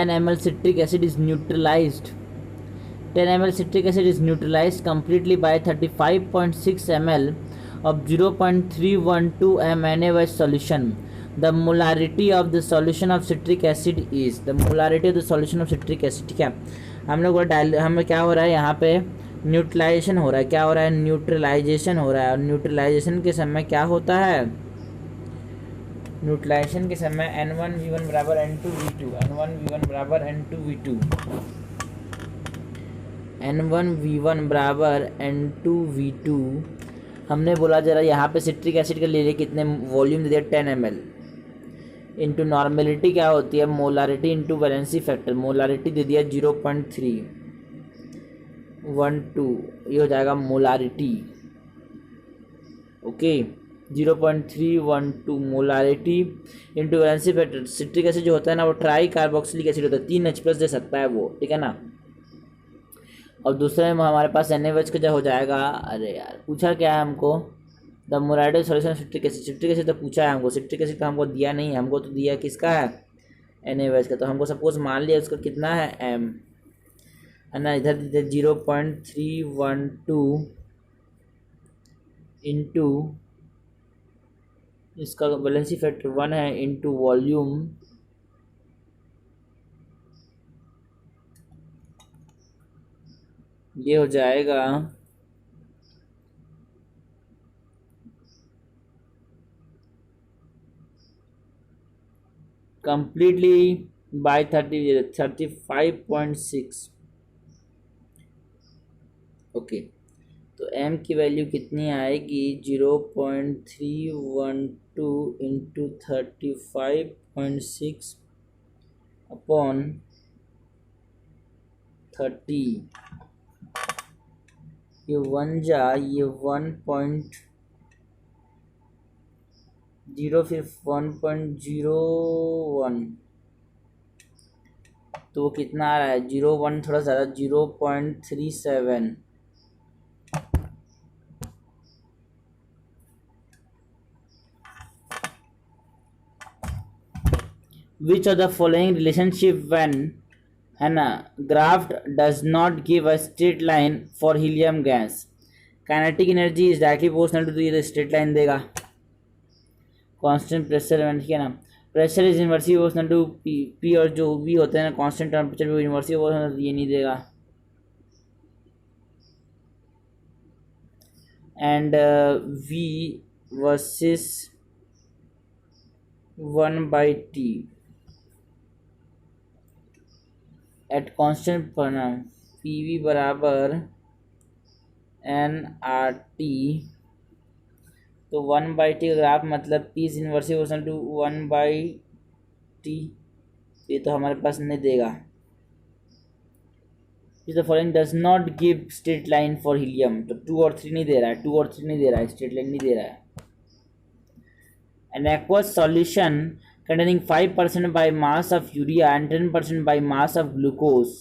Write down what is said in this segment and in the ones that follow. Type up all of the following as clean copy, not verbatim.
10 ml citric acid is neutralized. 10 ml citric acid is neutralized completely by 35.6 ml of 0.312 m NaOH solution. The molarity of the solution of citric acid is, the molarity of the solution of citric acid. ठीक है, हम लोग हमें क्या हो रहा है यहाँ पे, न्यूट्रलाइजेशन हो रहा है. क्या हो रहा है? न्यूट्रलाइजेशन हो रहा है. और न्यूट्रलाइजेशन के समय क्या होता है? न्यूट्रलाइजेशन के समय N1V1 बराबर N2V2, N1V1 बराबर N2V2, N1V1 बराबर N2V2. हमने बोला जरा यहाँ पे सिट्रिक एसिड के लिए कितने वॉल्यूम दे दिया, 10 ml. इंटू नॉर्मेलिटी क्या होती है? Molarity into valency factor. Molarity दे दिया 0.312, ये हो जाएगा molarity. Okay, 0.312 molarity into valency factor. Citric acid जो होता है ना वो ट्राई कार्बोक्सिलिक एसिड होता है, 3H+ दे सकता है वो, ठीक है ना. और दूसरे में हमारे पास NaOH का जो हो जाएगा, अरे यार पूछा क्या है हमको, the molarity solution citric acid. Citric acid तो पूछा है हमको, सिट्रिक एसिड का हमको दिया नहीं है, हमको तो दिया किसका है? NaOH का. तो हमको सपोज मान लिया उसका कितना है, m है ना. इधर 0.312 इंटू इसका वैलेंसी फैक्टर 1 है इंटू वॉल्यूम, ये हो जाएगा completely by 35.6. ओके, तो m की वैल्यू कितनी आएगी? 0.312 इंटू 35.6 अपॉन 30. ये 1 जा, ये 1.0 फिर 1.01, तो कितना आ रहा है? 0.1 थोड़ा ज़्यादा, 0.37. Which of the following relationship when, है ना, graph does not give a straight line for helium gas? Kinetic energy is directly proportional to, ये straight line देगा. Constant pressure, ठीक है ना. Pressure is inversely proportional to P और जो V होते हैं ना कांस्टेंट टेम्परेचर वो इनवर्सली प्रोपोर्शनल, ये नहीं देगा. And V versus 1/T at constant पर PV बराबर nRT. तो 1/T का ग्राफ मतलब P is inversely proportional to 1/T. ये तो हमारे पास नहीं देगा. Is the following does not give straight line for helium. तो 2 और 3 नहीं दे रहा है, 2 और 3 नहीं दे रहा है, स्ट्रेट लाइन नहीं दे रहा है. An aqueous solution containing 5% by mass of urea and 10% by mass of glucose.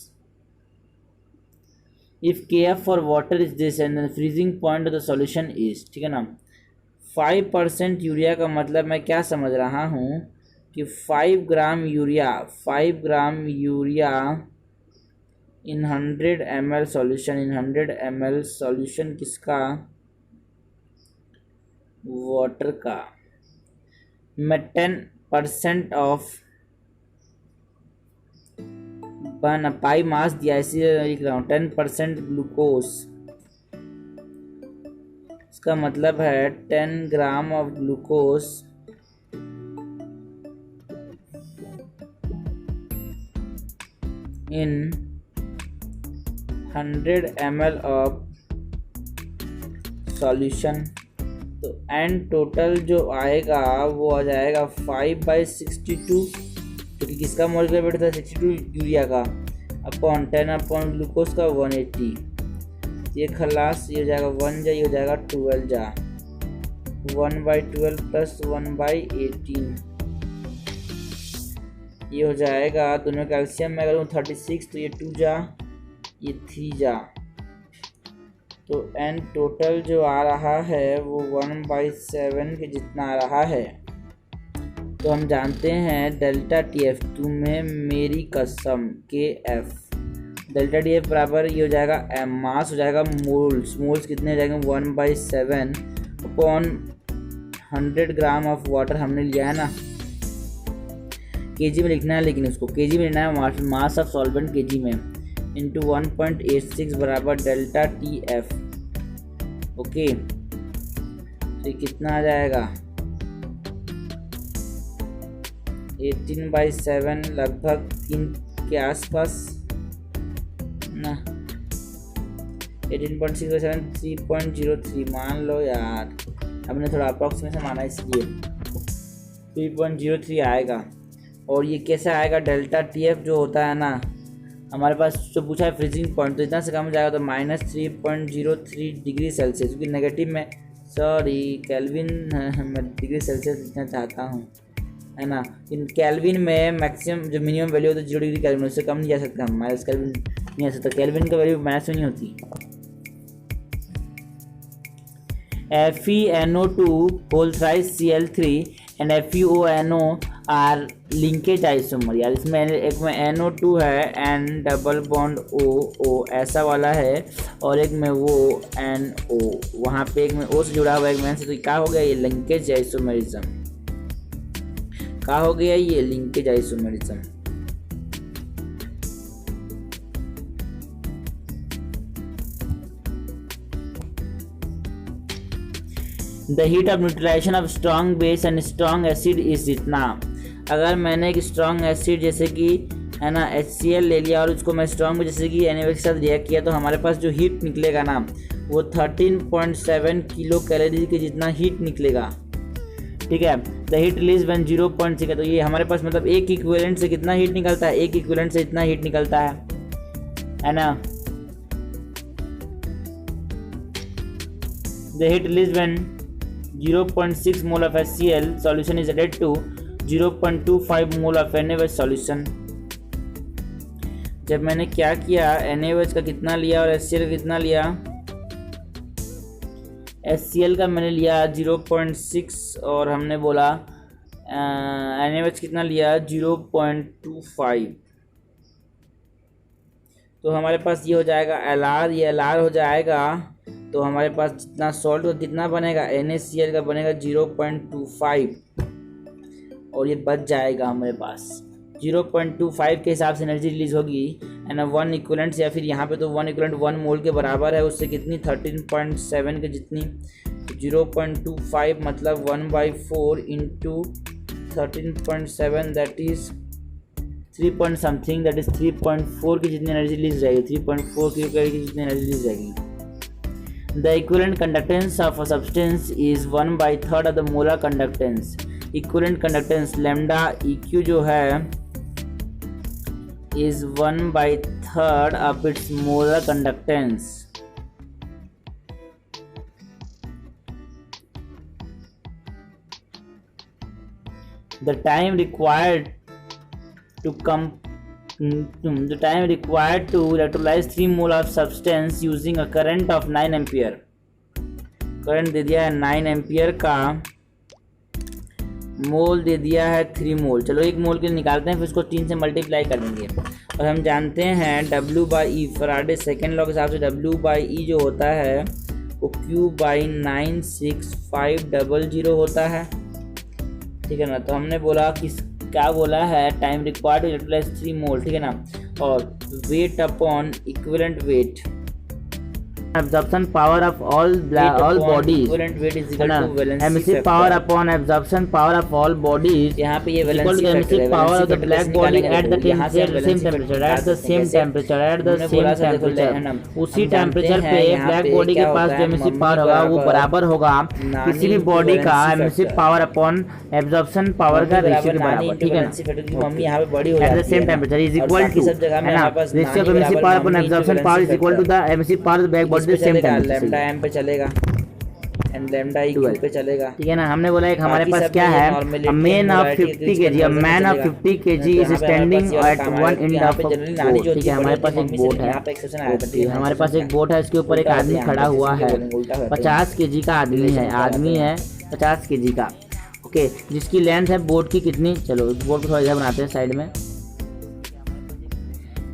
If Kf for water is this and the freezing point of the solution is, ठीक है ना. 5% यूरिया का मतलब मैं क्या समझ रहा हूँ कि 5 gram urea in 100 ml solution, in 100 ml solution किसका? वाटर का. मैं 10% ऑफ पाई मास दिया, इसीलिए लिख रहा हूँ 10% ग्लूकोज. इसका मतलब है 10 gram of glucose in 100 ml of solution. तो एंड टोटल जो आएगा वो आ जाएगा 5/62, क्योंकि किसका मॉलिक्यूलर वेट था 62 यूरिया का, अपॉन 10 अपॉन ग्लूकोज का 180. ये खलास, ये हो जाएगा 1 जा, ये हो जाएगा 12 जा, 1/12 प्लस 1/18. ये हो जाएगा दोनों का एलसीएम में अगर 36, तो ये 2 जा, ये 3 जा. तो एन टोटल जो आ रहा है वो 1/7 के जितना आ रहा है. तो हम जानते हैं डेल्टा टी एफ, तुम्हें मेरी कसम के एफ, डेल्टा टी एफ बराबर ये हो जाएगा मास हो जाएगा मोल्स, मोल्स कितने हो जाएंगे 1/7 अपॉन 100 ग्राम ऑफ वाटर हमने लिया है ना, केजी में लिखना है, लेकिन उसको केजी में लेना है, मास ऑफ सॉल्वेंट केजी में, इंटू 1.86 बराबर डेल्टा टी एफ। ओके, तो ये कितना आ जाएगा 18/7 लगभग 3 के आसपास ना, 18.6/7 3.03 मान लो यार, हमने थोड़ा अप्रॉक्सीमेशन माना इसलिए 3.03 आएगा। और ये कैसे आएगा, डेल्टा टी एफ जो होता है ना हमारे पास जो पूछा है फ्रीजिंग पॉइंट, तो इतना से कम हो जाएगा तो -3.03 डिग्री सेल्सियस, क्योंकि नेगेटिव में सॉरी केल्विन मैं डिग्री सेल्सियस लिखना चाहता हूँ, है ना। इन केल्विन में मैक्सिमम जो मिनिमम वैल्यू होता है 0 डिग्री केल्विन, उससे कम नहीं जा सकता, हम माइनस केल्विन नहीं आ सकता, केल्विन का वैल्यू माइनस में नहीं होती। FeNO2 whole thrice Cl3 and FeONO are linkage isomer. यार इसमें एक में NO2 है N डबल बॉन्ड O ऐसा वाला है, और एक में वो NO, वहाँ पे एक में O से जुड़ा हुआ एक में से, तो क्या हो गया ये लिंकेज आइसोमरिज्म, क्या हो गया ये linkage isomerism. The heat of neutralisation of strong base and strong acid is इतना। अगर मैंने एक स्ट्रॉन्ग एसिड जैसे कि है ना HCl ले लिया और उसको मैं स्ट्रॉन्ग जैसे कि Na के साथ रिएक्ट किया, तो हमारे पास जो हीट निकलेगा ना वो 13.7 किलो कैलोरी के जितना हीट निकलेगा, ठीक है। द हीट रिलीज व्हेन 0.6 है, तो ये हमारे पास मतलब एक इक्विवेलेंट से कितना हीट निकलता है, एक इक्विवेलेंट से इतना हीट निकलता है ना। The heat release when 0.6 mole of HCl solution is added to 0.25 mole of NaOH solution। जब मैंने क्या किया NaOH का कितना लिया और HCl का कितना लिया, HCl का मैंने लिया 0.6 और हमने बोला NaOH कितना लिया 0.25, तो हमारे पास ये हो जाएगा LR, ये LR हो जाएगा, तो हमारे पास जितना सॉल्ट का कितना बनेगा NaCl का बनेगा 0.25, और ये बच जाएगा हमारे पास 0.25 के हिसाब से एनर्जी रिलीज होगी, है ना। 1 इक्विवेलेंट या फिर यहाँ पे तो 1 इक्विवेलेंट 1 मोल के बराबर है, उससे कितनी 13.7 के जितनी 0.25 मतलब 1/4 into 13.7 that is 3 point something, that is 3.4 की जितनी एनर्जी रिलीज रहेगी, 3.4 की जितनी एनर्जी रिलीज रहेगी। The equivalent conductance of a substance is 1/3 of the molar conductance। Equivalent conductance lambda EQ जो है is 1/3 of its molar conductance। The time required to electrolyze 3 mole of substance using a current of 9 ampere. Current दे दिया है 9 ampere का, मोल दे दिया है 3 मोल। चलो एक मोल के निकालते हैं, फिर उसको 3 से मल्टीप्लाई कर देंगे। और हम जानते हैं W/E फराडे सेकेंड लॉ के हिसाब से W/E जो होता है वो Q/96500 होता है, ठीक है ना। तो हमने बोला कि क्या बोला है टाइम रिक्वायर्ड टू यूटिलाइज 3 मोल, ठीक है ना। और weight upon equivalent weight, absorption power of all bodies, equivalent weight is equal to valency emissive power upon absorption power of all bodies, यहाँ पे ये valency factor है, power of the black body at the same temperature, at the same temperature, उसी temperature पे black body के पास जो emissive power होगा वो बराबर होगा किसी भी बॉडी का emissive power upon absorption power का रेशियो के बराबर, ठीक है ना। मम्मी यहाँ पे बड़ी हो जाती है, at the same temperature is equal to, है ना, ratio of emissive power upon absorption power is equal to the emissive power of the black body lambda M पे चलेगा एंड लैम्डा इक्यू पे चलेगा, ठीक है ना। हमने बोला एक हमारे पास क्या है man of 50 kg, man of 50 kg is standing at one end of boat, ठीक है। हमारे पास एक बोट है, हमारे पास एक बोट है, इसके ऊपर एक आदमी खड़ा हुआ है, 50 kg का आदमी है 50 kg का, ओके, जिसकी लेंथ है बोट की कितनी, चलो बोट को थोड़ा इधर बनाते हैं साइड में।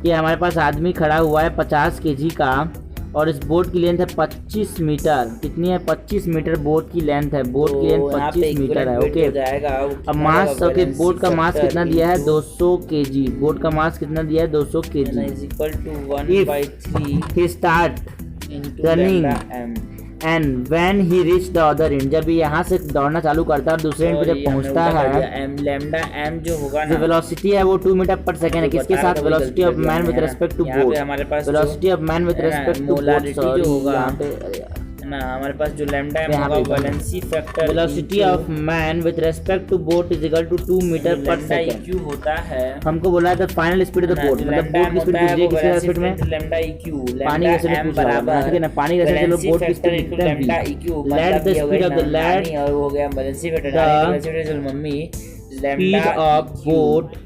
ये हमारे पास आदमी खड़ा हुआ है 50 kg का, और इस बोट की लेंथ है 25 मीटर। कितनी है, 25 मीटर बोट की लेंथ है। बोट की लेंथ 25 मीटर है। ओके, अब मास, ओके, बोट का मास कितना दिया है, 200 kg। बोट का मास कितना दिया है, 200 kg। He start running and when he reach the other and, जब यहाँ से दौड़ना चालू करता है और दूसरे एंड पे जब पहुँचता है, लैम्डा एम जो होगा जो वेलोसिटी है वो 2 मीटर पर सेकंड है। किसके साथ, velocity of man with respect to boat. हमारे पास velocity of man with respect to boat जो होगा ना, हमारे पास जो लैम्डा एम होगा valency factor, velocity of man with respect to boat is equal to 2 metre per second इक्यू होता है। हमको बोला है the final speed of the boat, मतलब बोट की स्पीड पूछ रही है किस स्पीड में, लैम्डा इक्यू पानी कैसे नहीं पूछ रहा है, ठीक है ना, पानी कैसे, चलो बोट की स्पीड लिखते हैं लैम्डा इक्यू, let the speed of the let, और हो गया वैलेंसी फैक्टर मम्मी, स्पीड ऑफ बोट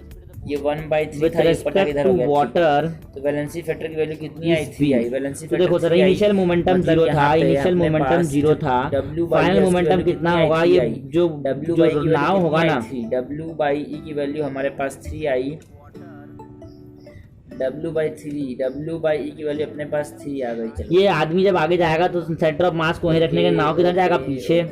ये 1/3 विद रिस्पेक्ट टू वाटर। तो वैलेंसी फैक्टर की वैल्यू कितनी आई, 3 आई। वैलेंसी तो देखो सर, इनिशियल मोमेंटम 0 था, इनिशियल मोमेंटम 0 था, फाइनल मोमेंटम कितना होगा, ये जो नाव होगा ना, W/E की वैल्यू हमारे पास 3 आई। W/E की वैल्यू अपने पास 3 आ गई। ये आदमी जब आगे जाएगा तो सेंटर ऑफ मास को वहीं रखने के, नाव किधर जाएगा, पीछे,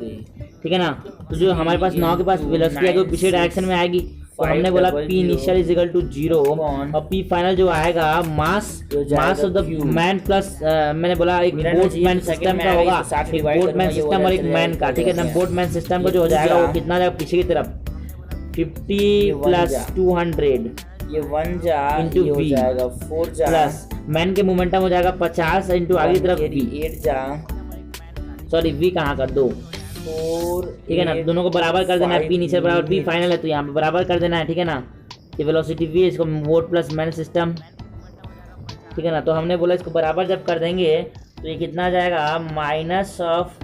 ठीक है ना। तो जो हमारे पास नाव के पास वेलोसिटी आएगी वो पीछे डायरेक्शन में आएगी। तो हमने बोला P initial is equal to 0 और P फाइनल जो आएगा mass of the man plus, मैंने बोला एक बोटमैन सिस्टम का होगा, एक बोटमैन सिस्टम और एक मैन का, ठीक है ना। बोटमैन सिस्टम का जो हो जाएगा वो कितना जाएगा पीछे की तरफ, 50 + 200, ये 1 जा इंटू हो जाएगा 4 जा, प्लस मैन के मोमेंटम हो जाएगा 50 इंटू आगे की तरफ V, 8 जा, सॉरी V कहाँ कर दो 4, ठीक है ना। दोनों को बराबर कर देना है, P नीचे बराबर P फाइनल है, तो यहाँ पे बराबर कर देना है, ठीक है ना। ये वेलोसिटी V, इसको बोट प्लस मैन सिस्टम, ठीक है ना। तो हमने बोला इसको बराबर जब कर देंगे तो ये कितना आ जाएगा, माइनस ऑफ,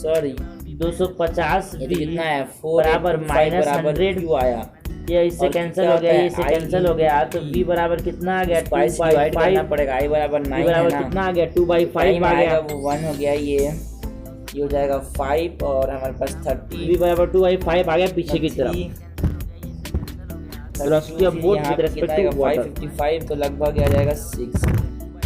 सॉरी 250 कितना है 4 बराबर माइनस 100 क्यों आया, ये इससे कैंसिल हो गया, ये इससे कैंसिल हो गया, तो V बराबर कितना आ गया, 2/5 पड़ेगा। I बराबर 9 बराबर कितना आ गया, 2/5 आ गया, वो 1 हो गया, ये हो जाएगा 5 और हमारे पास 30, V बराबर 2/5 आ गया पीछे की तरफ। Velocity of boat with respect to water 555, तो लगभग आ जाएगा 6।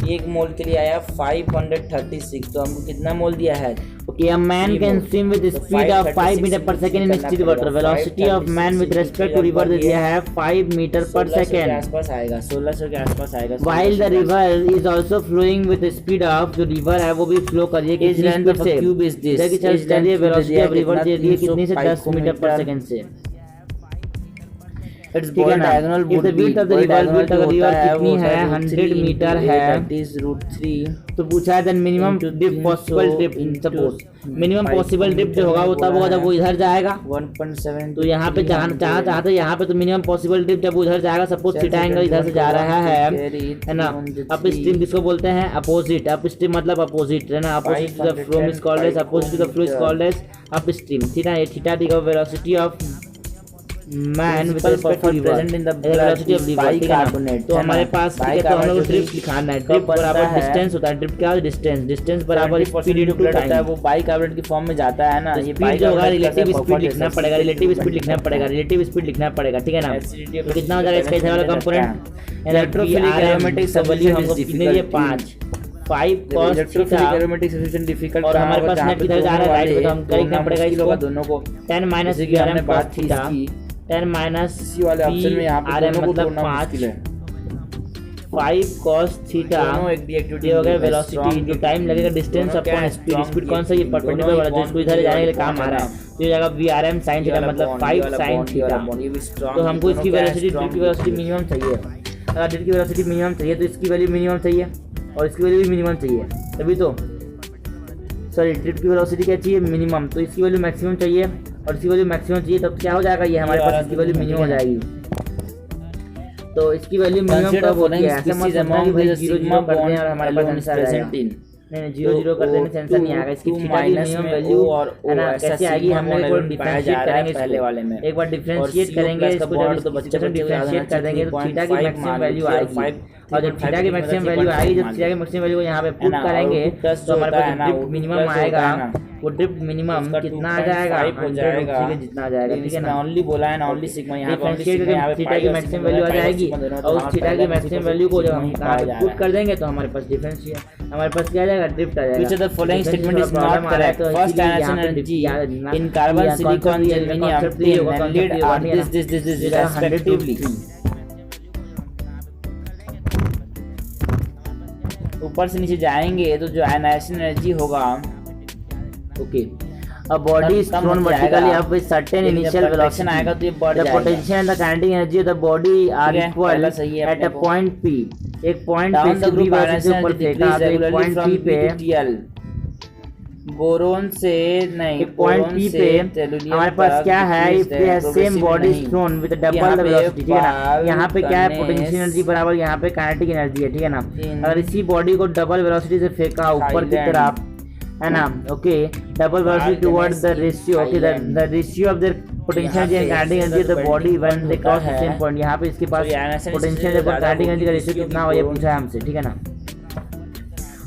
1 मोल के लिए आया 536, तो हमको कितना मोल दिया है, okay. A man can swim with speed of 5 metre per second in still water. Velocity of man with respect to river दिया है 5 मीटर पर सेकंड, आसपास आएगा 1600 के आसपास आएगा। While the river is also flowing with speed of, जो river है वो भी फ्लो कर रही है कितनी स्पीड से, क्यूब इज दिस, देखिए चल रही है, वेलोसिटी ऑफ रिवर दे दी है कितनी से, 10 मीटर पर सेकंड से। Its diagonal width of the river, width of the river कितनी है, 100 मीटर है, दैट इज √3। तो पूछा है then minimum dip possible dip, suppose minimum possible dip जो होगा वो तब होगा जब वो इधर जाएगा 1.7, तो यहाँ पे जहाँ चाहते यहाँ पे तो मिनिमम पॉसिबल डिप जब वो इधर जाएगा, सपोज थीटा एंगल इधर से जा रहा है ना। अप स्ट्रीम जिसको बोलते हैं अपोजिट, अप स्ट्रीम मतलब अपोजिट है ना, opposite to the flow is called as, opposite to the flow is called as upstream, ठीक है। ये theta the velocity of man with respect to present in the velocity of bicarbonate. तो हमारे पास ठीक है, तो हम लोग ड्रिफ्ट दिखाना है, ड्रिफ्ट बराबर डिस्टेंस होता है, ड्रिफ्ट क्या डिस्टेंस, डिस्टेंस बराबर स्पीड इनटू टाइम, वो बाइकार्बोनेट की फॉर्म में जाता है ना। ये स्पीड जो होगा रिलेटिव स्पीड लिखना पड़ेगा, रिलेटिव स्पीड लिखना पड़ेगा, रिलेटिव स्पीड लिखना पड़ेगा, ठीक है ना। तो कितना हो जाएगा इसका इधर वाला कंपोनेंट, इलेक्ट्रोफिलिक एरोमेटिक वैल्यू हमको कितनी है 5 cos थीटा, और हमारे पास नेट किधर जा रहा है, राइट पे, तो हम लिखना पड़ेगा इसको दोनों को 10 minus VRM cos theta, 10 minus इसी वाले ऑप्शन में यहाँ पे दोनों को मतलब तोड़ना मुश्किल है। 5 cos थीटा, ये हो गया वेलोसिटी, जो टाइम लगेगा डिस्टेंस अपॉन स्पीड, स्पीड कौन सा, ये परपेंडिकुलर वाला जो इसको इधर जाने के लिए काम आ रहा है, तो ये जाएगा VRM sin थीटा मतलब 5 sin थीटा। तो हमको इसकी वेलोसिटी, ड्रिफ्ट की वेलोसिटी मिनिमम चाहिए, अगर ड्रिफ्ट की वेलोसिटी मिनिमम चाहिए तो इसकी वैल्यू मिनिमम चाहिए और इसकी वैल्यू भी मिनिमम चाहिए, तभी तो, सॉरी ड्रिफ्ट की वेलोसिटी क्या चाहिए, मिनिमम, तो इसकी वैल्यू मैक्सिमम चाहिए और इसकी वैल्यू मैक्सिमम चाहिए, तब क्या हो जाएगा, ये हमारे पास इसकी वैल्यू मिनिमम हो जाएगी। तो इसकी वैल्यू मिनिमम कब होती है, ऐसा मत समझना कि भाई 0 कर दें और हमारे पास आंसर आ जाएगा, नहीं 0 कर देने से आंसर नहीं आएगा। इसकी थीटा की मिनिमम वैल्यू है ना, कैसे आएगी, हमने एक बार डिफरेंशिएट करेंगे पहले वाले में, एक बार डिफरेंशिएट करेंगे इसको, जब इसको डिफरेंशिएट कर देंगे तो थीटा की मैक्सिमम वैल्यू आएगी और जब थीटा की मैक्सिमम वैल्यू आएगी, जब थीटा की मैक्सिमम वैल्यू को यहाँ पे पुट करेंगे तो हमारे पास ड्रिफ्ट मिनिमम आएगा, वो ड्रिफ्ट मिनिमम कितना आ जाएगा, 100 जितना आ जाएगा, ठीक है ना। ओनली बोला है ना, ओनली सिग्मा यहाँ पे ओनली थीटा की मैक्सिमम वैल्यू आ जाएगी और उस थीटा की मैक्सिमम वैल्यू को जब हम पुट कर देंगे तो हमारे पास डिफरेंस हमारे पास क्या आ जाएगा, ड्रिफ्ट आ जाएगा। Which of the following statement is not correct? First ionization energy in carbon, silicon, germanium, tin and lead are this respectively. ऊपर से नीचे जाएंगे तो जो आयनाइजेशन एनर्जी होगा, okay, a body is thrown vertically up with certain initial velocity आएगा तो ये बढ़ the जाएगा। potential and the kinetic energy of the body are equal at a point P। एक पॉइंट पे से B वेलोसिटी ऊपर फेंका तो एक पॉइंट P पे बोरोन से नहीं, एक पॉइंट P पे हमारे पास क्या है, if the same body is throne with double the velocity, ठीक है ना। यहाँ पे क्या है, पोटेंशियल एनर्जी बराबर यहाँ पे काइनेटिक एनर्जी है, ठीक है ना। अगर इसी बॉडी को डबल वेलोसिटी से फेंका ऊपर की तरफ, है ना, okay, double velocity toward the ratio, okay, the ratio of the potential and kinetic energy of the body when they cross the same point. यहाँ पे इसके पास पोटेंशियल और काइनेटिक एनर्जी का रेशियो कितना हो, ये पूछा है हमसे, ठीक है ना।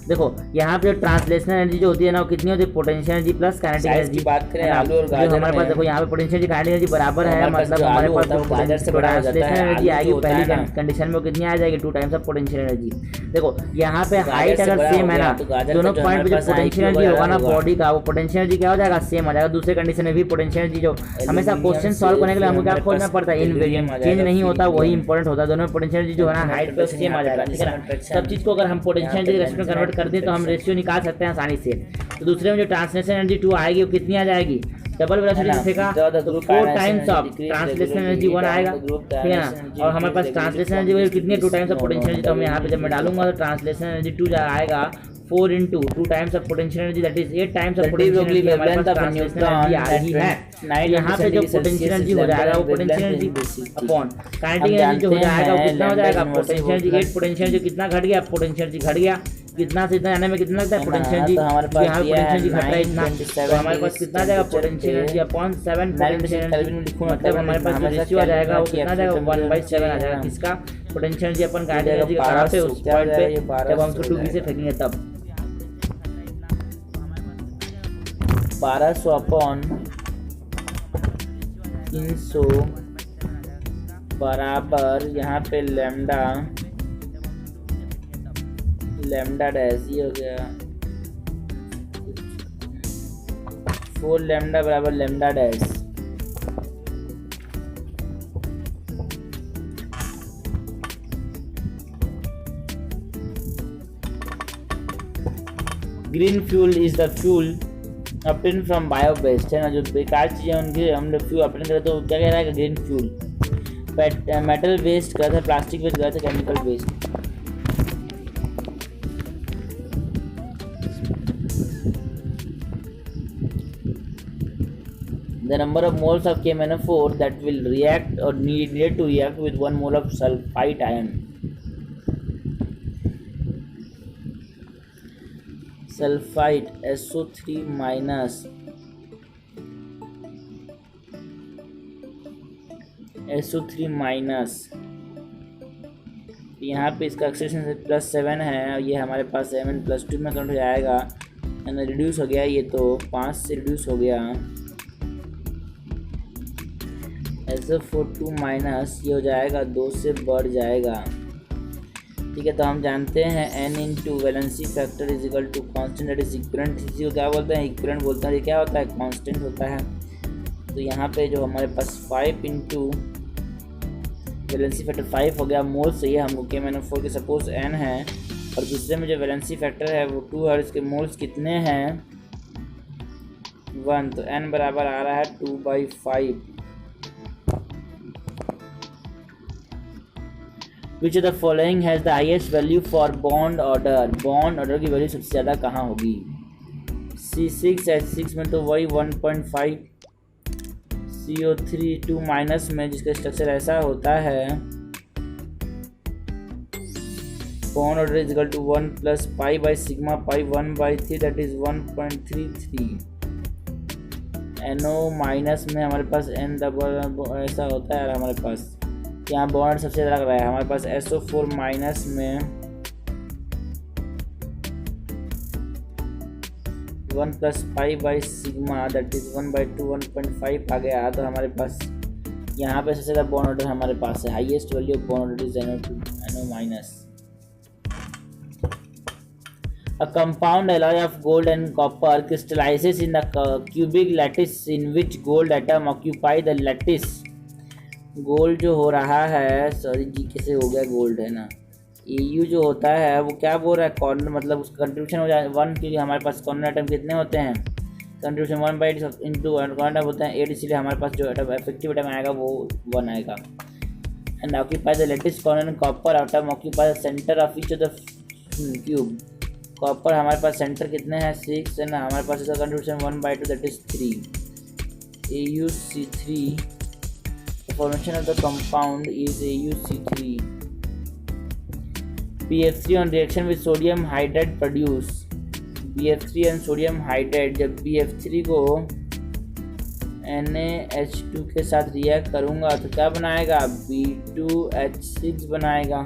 देखो यहाँ पे ट्रांसलेशनल एनर्जी जो होती है ना, वो कितनी होती है, potential energy plus kinetic energy. बात करें आलू और गाजर, हमारे पास देखो यहाँ पे पोटेंशियल एनर्जी काइनेटिक एनर्जी बराबर है, मतलब हमारे पास ट्रांसलेशनल एनर्जी आएगी पहली कंडीशन में, कितनी आ जाएगी, 2 टाइम्स ऑफ पोटेंशियल एनर्जी। देखो यहाँ पे हाइट अगर सेम है ना, दोनों पॉइंट पे जो पोटेंशियल एनर्जी होगा ना बॉडी का, वो पोटेंशियल एनर्जी क्या हो जाएगा, सेम हो जाएगा। दूसरे कंडीशन में भी पोटेंशियल एनर्जी जो हमेशा क्वेश्चन सॉल्व करने के लिए हमको क्या खोजना पड़ता है, इनवेरिएंट चेंज नहीं होता, वही इंपॉर्टेंट होता है। दोनों पोटेंशियल एनर्जी जो है ना हाइट पे सेम आ जाएगा, ठीक है ना। सब चीज को अगर हम पोटेंशियल एनर्जी रेशियो में कन्वर्ट कर दें तो हम रेशियो निकाल सकते हैं आसानी से। तो दूसरे में जो ट्रांसलेशन एनर्जी 2 आएगी वो कितनी आ जाएगी, डबल वेलोसिटी से फेंका तो 4 टाइम्स ऑफ ट्रांसलेशन एनर्जी 1 आएगा, ठीक है ना। और हमारे पास ट्रांसलेशन एनर्जी कितनी है, 2 टाइम्स ऑफ पोटेंशियल एनर्जी। तो हम यहाँ पे जब मैं डालूंगा तो ट्रांसलेशन एनर्जी 2 आएगा 4 into 2 times of potential energy, that is 8 times of potential energy हमारे पास ट्रांसलेशन एनर्जी आ रही है। यहाँ पे जो पोटेंशियल एनर्जी हो जाएगा वो potential energy upon kinetic energy जो हो जाएगा वो कितना हो जाएगा, पोटेंशियल एनर्जी 8 पोटेंशियल एनर्जी कितना घट गया, पोटेंशियल एनर्जी घट गया, कितना से इतना जाने में कितना लगता है, पोटेंशियल एनर्जी हमारे पास पोटेंशियल एनर्जी घट रहा है इतना, तो हमारे पास कितना आ जाएगा, potential energy upon 7 potential energy, मतलब हमारे पास जो रेशियो आ जाएगा वो कितना आ जाएगा, 1/7 आ जाएगा। किसका, पोटेंशियल एनर्जी अपन काइनेटिक एनर्जी का, कहाँ पे, उस पॉइंट पे जब हम उसको 2b से फेंकेंगे तब। 1200 अपॉन 300 बराबर यहाँ पे लैम्डा डैश, ये हो गया 4 लैम्डा बराबर lambda dash. Green fuel is the fuel obtain from bio waste, है ना। जो बेकार चीज़ें उनके हम लोग फ्यूल ऑब्टेन करते तो क्या कह रहा है, ग्रीन फ्यूल। मेटल वेस्ट गया था, प्लास्टिक वेस्ट गया था, chemical waste. The number of moles of KMnO4 that will react or needed to react with 1 mole of sulfite ion. Sulfite SO3 minus यहाँ पे इसका ऑक्सीडेशन +7 है, ये हमारे पास 7 + 2 में कन्वर्ट हो जाएगा, रिड्यूस हो गया, ये तो 5 से रिड्यूस हो गया। SO4 माइनस ये हो जाएगा 2 से बढ़ जाएगा, ठीक है। तो हम जानते हैं N into valency factor is equal to constant that is equivalent. इसी को क्या बोलते हैं, इक्विवेलेंट बोलते हैं। ये क्या होता है, कांस्टेंट होता है। तो यहाँ पे जो हमारे पास 5 इंटू वैलेंसी फैक्टर 5 हो गया, मोल से ये हमको KMnO4 के सपोज N है, और दूसरे में जो वैलेंसी फैक्टर है वो 2 है, इसके मोल्स कितने हैं, 1, तो N बराबर आ रहा है 2/5। Which of the following has the highest value for bond order? Bond order की वैल्यू सबसे ज़्यादा कहाँ होगी, C6H6 में तो वही 1.5, CO3 2 माइनस में जिसका स्ट्रक्चर ऐसा होता है, bond order is equal to 1 + π/σ π 1/3 that is 1.33। NO minus में हमारे पास N डबल ऐसा होता है हमारे पास यहाँ बॉन्ड सबसे ज़्यादा लग रहा है हमारे पास SO4 माइनस में 1 + π/σ दैट इज 1/2 1.5 आ गया। तो हमारे पास यहाँ पे सबसे ज़्यादा बॉन्ड ऑर्डर हमारे पास है, highest value of bond order is NO2 NO-। A compound alloy of gold and copper crystallizes in the cubic lattice in which gold atom occupy the lattice। Gold जो हो रहा है, सॉरी जी कैसे हो गया gold है ना, EU जो होता है वो क्या बोल रहा है, कॉर्नर मतलब उसका कंट्रीब्यूशन हो जाए 1, क्योंकि हमारे पास कॉर्नर एटम कितने होते हैं, कंट्रीब्यूशन 1/8 इंटू कॉर्नर होते हैं 8, इसलिए हमारे पास जो एटम इफेक्टिव एटम आएगा वो 1 आएगा। And occupy the latest corner copper atom occupy the centre of each of the cube. Copper हमारे पास सेंटर कितने हैं 6 है ना, हमारे पास इसका contribution 1/2 that is 3 AuC3। Formation of the compound is AuC3। BF3 on reaction with sodium hydride produce. BF3 and sodium hydride, जब BF3 को NaH2 के साथ रिएक्ट करूँगा तो क्या बनाएगा, B2H6 बनाएगा।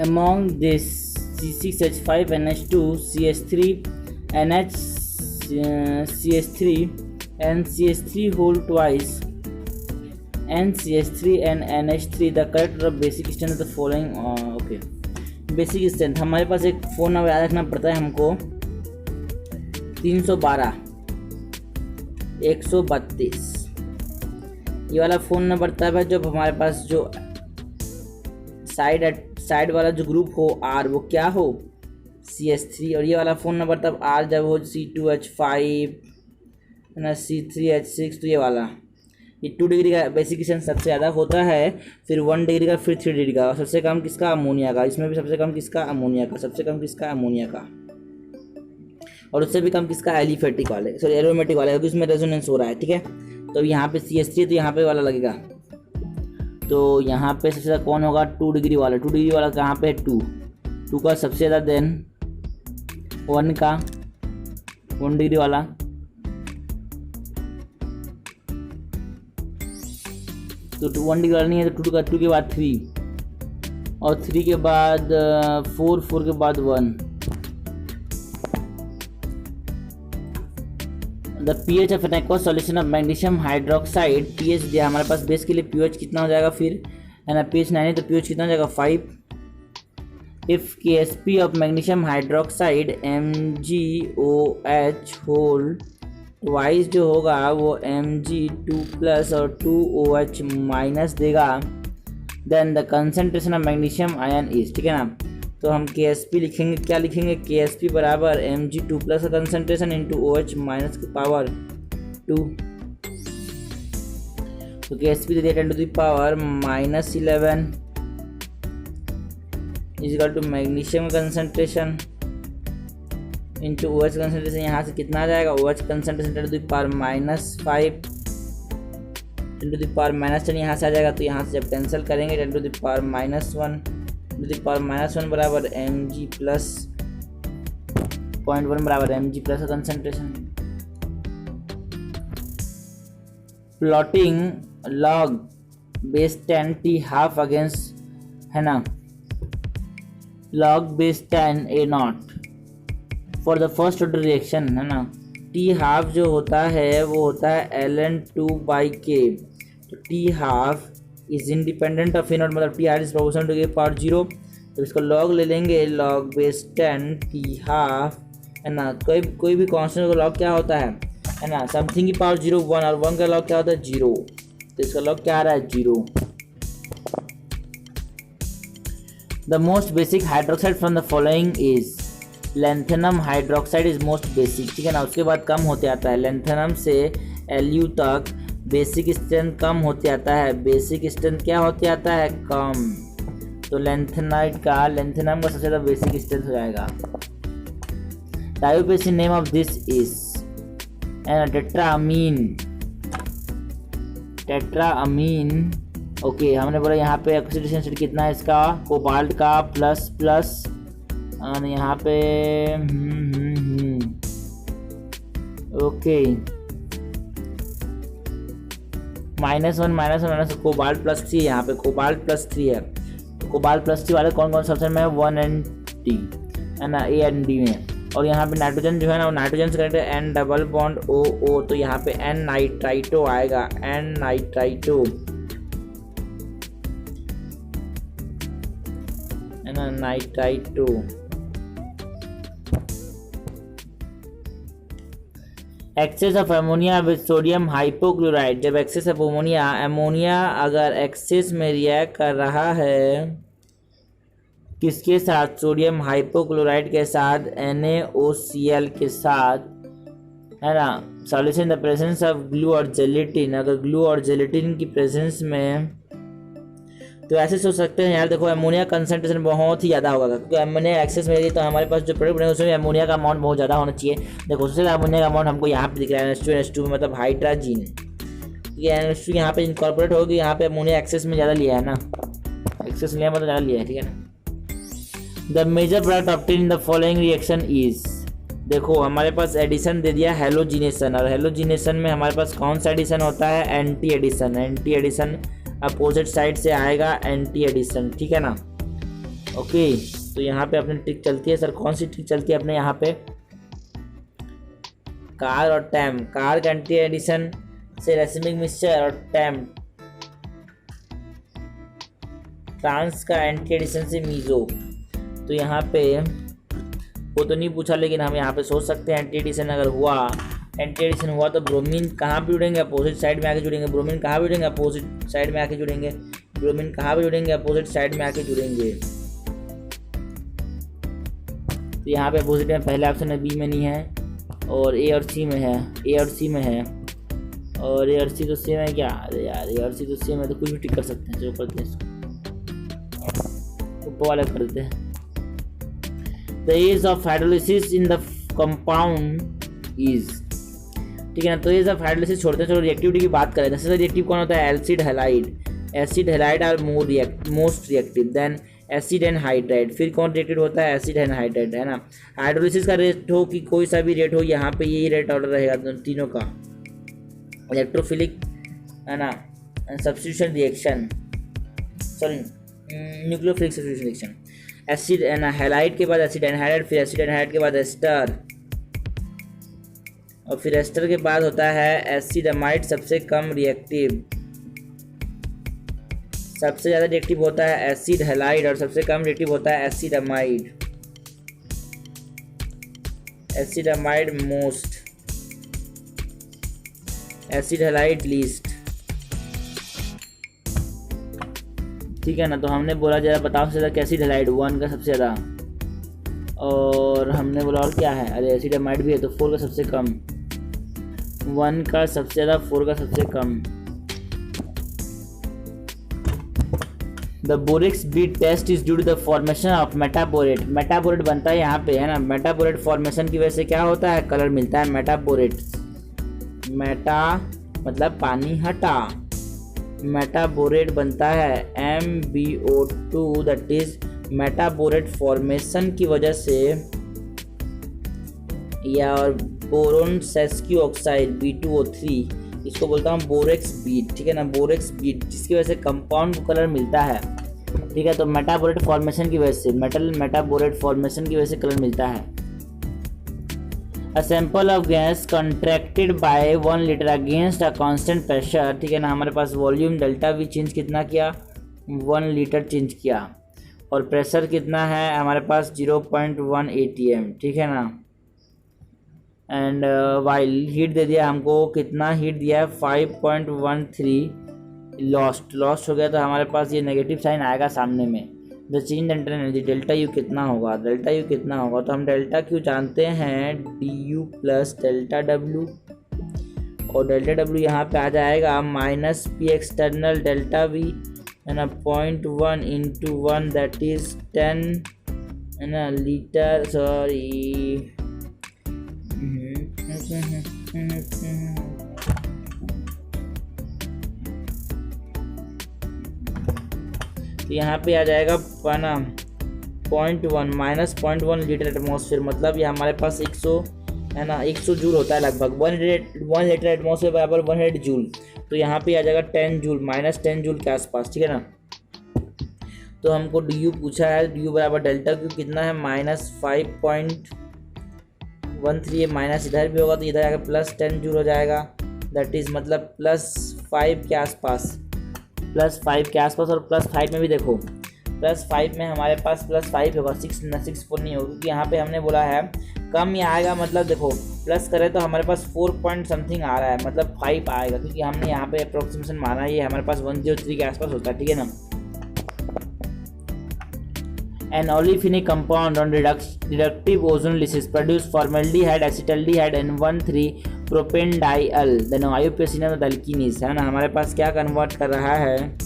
Among this C6H5NH2 CH3 NH CH3 and CH3 whole twice and CH3 and NH3 the correct basic strength of the following okay basic strength। हमारे पास एक फ़ोन नंबर याद रखना पड़ता है हमको 312 132। ये वाला फ़ोन नंबर तब है जब हमारे पास जो साइड वाला जो ग्रुप हो R वो क्या हो CH3, और ये वाला फ़ोन नंबर तब R जब हो C2H5 है ना C3H6। तो ये वाला ये 2 डिग्री का बेसिक स्ट्रेंथ सबसे ज़्यादा होता है, फिर 1 डिग्री का, फिर 3 डिग्री का, और सबसे कम किसका अमोनिया का। इसमें भी सबसे कम किसका अमोनिया का, सबसे कम किसका अमोनिया का, और उससे भी कम किसका एलिफेटिक वाले, सॉरी एरोमेटिक वाले, क्योंकि उसमें रेजोनेंस हो रहा है। ठीक है, तो यहाँ पे CH3 तो यहाँ पे वाला लगेगा, तो यहाँ पे सबसे ज़्यादा कौन होगा 2 डिग्री वाला। 2 डिग्री वाला कहाँ पे है 2 का सबसे ज़्यादा, देन 1 का 1 डिग्री वाला, तो 1 डिग्री वाला नहीं है तो 2 के बाद 3 और 3 के बाद 4 के बाद 1। The pH of an aqueous solution of magnesium hydroxide, pH दिया हमारे पास बेस के लिए, pH कितना हो जाएगा फिर है ना, pH 9 है तो pH कितना हो जाएगा 5। If KSP of magnesium hydroxide MgOH whole twice जो होगा वो Mg2+ और 2OH माइनस देगा, then the concentration of magnesium ion is. ठीक है ना, तो हम KSP लिखेंगे, क्या लिखेंगे KSP बराबर Mg2+ का कंसनट्रेशन इंटू OH माइनस की पावर 2। तो KSP दे दिया 10⁻⁻11 is equal to magnesium concentration into OH concentration. यहाँ से कितना आ जाएगा OH कंसनट्रेशन 10⁻⁻5 10⁻⁻10 यहाँ से आ जाएगा, तो यहाँ से जब कैंसिल करेंगे 10⁻⁻1 बराबर Mg+ 0.1 बराबर Mg+ का concentration. Plotting log base 10 T½ against है ना log base 10 A0 for the first order reaction है ना। T½ जो होता है वो होता है ln2/k, तो T½ is independent of A0, मतलब T² is proportional to K power 0। तो इसको log ले लेंगे log base 10 T½ है ना, कोई भी कांस्टेंट का log क्या होता है ना, समथिंग की पावर 0 1, और 1 का log क्या होता है 0, तो इसका log क्या आ रहा है 0। The most basic hydroxide from the following is lanthanum hydroxide is most basic. ठीक है ना, उसके बाद कम होते आता है, लैंथेनम से Lu तक बेसिक स्ट्रेंथ कम होते आता है, बेसिक स्ट्रेंथ क्या होते आता है कम, तो लैंथेनाइड का लैंथेनम का सबसे ज़्यादा बेसिक स्ट्रेंथ हो जाएगा। IUPAC name of this is tetraammine okay, हमने बोला यहाँ पे ऑक्सीडेशन स्टेट कितना है इसका, कोबाल्ट का प्लस प्लस, और यहाँ पे ओके -1 कोबाल्ट +3, यहाँ पे कोबाल्ट +3 है। कोबाल्ट +3 वाले कौन कौन से ऑप्शन में है, 1 and D है ना, A and D में। और यहाँ पे नाइट्रोजन जो है ना, वो नाइट्रोजन से connected N double bond O, तो यहाँ पे N नाइट्राइटो आएगा, N नाइट्राइटो है ना, nitrito. Excess of ammonia with sodium hypochloride, जब एक्सेस ऑफ अमोनिया अगर एक्सेस में रिएक्ट कर रहा है किसके साथ, सोडियम हाइपोक्लोराइड के साथ, NaOCl के साथ है ना, solution in the presence of glue और जेलेटिन, अगर ग्लू और जेलेटिन की प्रेजेंस में, तो ऐसे सोच सकते हैं यार, देखो अमोनिया कंसंट्रेशन बहुत ही ज़्यादा होगा, क्योंकि अमोनिया एक्सेस में रही तो हमारे पास जो प्रोडक्ट बने उसमें अमोनिया का अमाउंट बहुत ज़्यादा होना चाहिए। देखो सबसे ज़्यादा अमोनिया का अमाउंट हमको यहाँ पे दिख रहा है NH2 में, मतलब हाइड्रोजन, ये NH2 यहाँ पे इनकॉर्पोरेट होगी, यहाँ पे अमोनिया एक्सेस में ज़्यादा लिया है ना, एक्सेस लिया मतलब ज़्यादा लिया है, ठीक है ना। The major product obtain in the following reaction is, देखो हमारे पास एडिशन दे दिया हेलोजिनेशन, और हेलोजिनेशन में हमारे पास कौन सा एडिशन होता है, एंटी एडिशन अपोजिट साइड से आएगा एंटी एडिशन, ठीक है ना। ओके, तो यहाँ पे अपनी ट्रिक चलती है, सर कौन सी ट्रिक चलती है अपने यहाँ पे, कार और टैम, कार का एंटी एडिशन से रेसिमिक मिक्सचर, और टैम ट्रांस का एंटी एडिशन से मीजो। तो यहाँ पे वो तो नहीं पूछा, लेकिन हम यहाँ पे सोच सकते हैं एंटी एडिशन अगर हुआ, एंटी एडिशन हुआ तो ब्रोमीन कहाँ पे जुड़ेंगे, अपोजिट साइड में आके जुड़ेंगे, ब्रोमीन कहाँ पे जुड़ेंगे, अपोजिट साइड में आके जुड़ेंगे, ब्रोमीन कहाँ पे जुड़ेंगे, अपोजिट साइड में आके जुड़ेंगे। तो यहाँ पे अपोजिट में पहले ऑप्शन है, बी में नहीं है, और ए और सी में है, ए और सी में है, और ए और सी तो सेम है क्या, अरे यार ए और सी तो सेम है, तो कुछ भी टिक कर सकते हैं, जो करते हैं ऊपर वाला कर देते हैं। The age of hydrolysis in the compound is, ठीक है ना। तो ये सब हाइड्रोलिसिस छोड़ते हैं, चलो रिएक्टिविटी की बात करें। सबसे रिएक्टिव कौन होता है, acid halide are most reactive then acid and hydride. फिर कौन रिएक्टिव होता है, एसिड एंड हाइड्राइड, है ना। हाइड्रोलिसिस का रेट हो कि कोई सा भी रेट हो, यहाँ पे यही रेट ऑर्डर रहेगा तीनों का, इलेक्ट्रोफिलिक है ना, substitution reaction, sorry nucleophilic substitution reaction, acid and halide के बाद एसिड एनहाइड्राइड, फिर एसिड एनहाइड्राइड के बाद एस्टर, और फिर एस्टर के बाद होता है एसिडमाइड, सबसे कम रिएक्टिव। सबसे ज़्यादा रिएक्टिव होता है एसिड हैलाइड, और सबसे कम रिएक्टिव होता है एसिडमाइड, एसिडमाइड मोस्ट, एसिड हैलाइड लीस्ट, ठीक है ना। तो हमने बोला जरा बताओ सबसे ज़्यादा एसिड हैलाइड, 1 का सबसे ज़्यादा, और हमने बोला और क्या है, अरे एसिडमाइड भी है तो 4 का सबसे कम, 1 का सबसे ज़्यादा, 4 का सबसे कम। The borax bead test is due to the formation of metaborate, metaborate बनता है यहाँ पे, है ना। मेटाबोरेट फॉर्मेशन की वजह से क्या होता है, कलर मिलता है मेटाबोरेट, मेटा मतलब पानी हटा, मेटाबोरेट बनता है MbO2, that is metaborate formation की वजह से, या और बोरोन सेस्क्यू ऑक्साइड B2O3, इसको बोलता हूँ बोरेक्स बीट, ठीक है ना, बोरेक्स बीट, जिसकी वजह से कंपाउंड को कलर मिलता है, ठीक है। तो मेटाबोरेट फॉर्मेशन की वजह से, मेटाबोरेट फॉर्मेशन की वजह से कलर मिलता है। A sample of gas contracted by 1 litre against a constant pressure, ठीक है ना। हमारे पास वॉल्यूम डेल्टा वी चेंज कितना किया, 1 लीटर चेंज किया, और प्रेशर कितना है हमारे पास 0.1 ATM, ठीक है ना। एंड वाइल हीट दे दिया हमको, कितना हीट दिया है 5.13, लॉस्ट हो गया, तो हमारे पास ये नेगेटिव साइन आएगा सामने में। The change inter energy delta U कितना होगा, तो हम डेल्टा क्यू जानते हैं DU प्लस डेल्टा W, और डेल्टा W यहाँ पे आ जाएगा -P एक्सटर्नल डेल्टा V, है ना, 0.1 into 1 दैट इज 10, है ना, लीटर, सॉरी तो यहाँ पे आ जाएगा पाना 0.1 माइनस 0.1 लीटर एटमॉस्फेयर, मतलब ये हमारे पास 100 है ना 100 जूल होता है लगभग। 1 लीटर एटमॉस्फेयर बराबर 100 जूल, तो यहाँ पे आ जाएगा 10 जूल माइनस 10 जूल के आसपास, ठीक है ना। तो हमको डी यू पूछा है, डी यू बराबर डेल्टा क्यू कितना है -5.13 है, माइनस इधर भी होगा तो इधर आएगा प्लस 10 जूल हो जाएगा, दैट इज़ मतलब +5 के आसपास, +5 के आसपास। और +5 में भी देखो, +5 में हमारे पास +5 होगा, 6 नहीं होगा, क्योंकि यहाँ पे हमने बोला है कम ही आएगा, मतलब देखो प्लस करें तो हमारे पास 4 पॉइंट समथिंग आ रहा है, मतलब 5 आएगा, क्योंकि हमने यहाँ पे अप्रोक्सीमेशन माना है, ये हमारे पास 103 के आसपास होता है, ठीक है ना। An olefinic compound on reductive ozonlysis produce formaldehyde, acetaldehyde, N13-propanediol. Then IUPAC alkenes है ना, हमारे पास क्या कन्वर्ट कर रहा है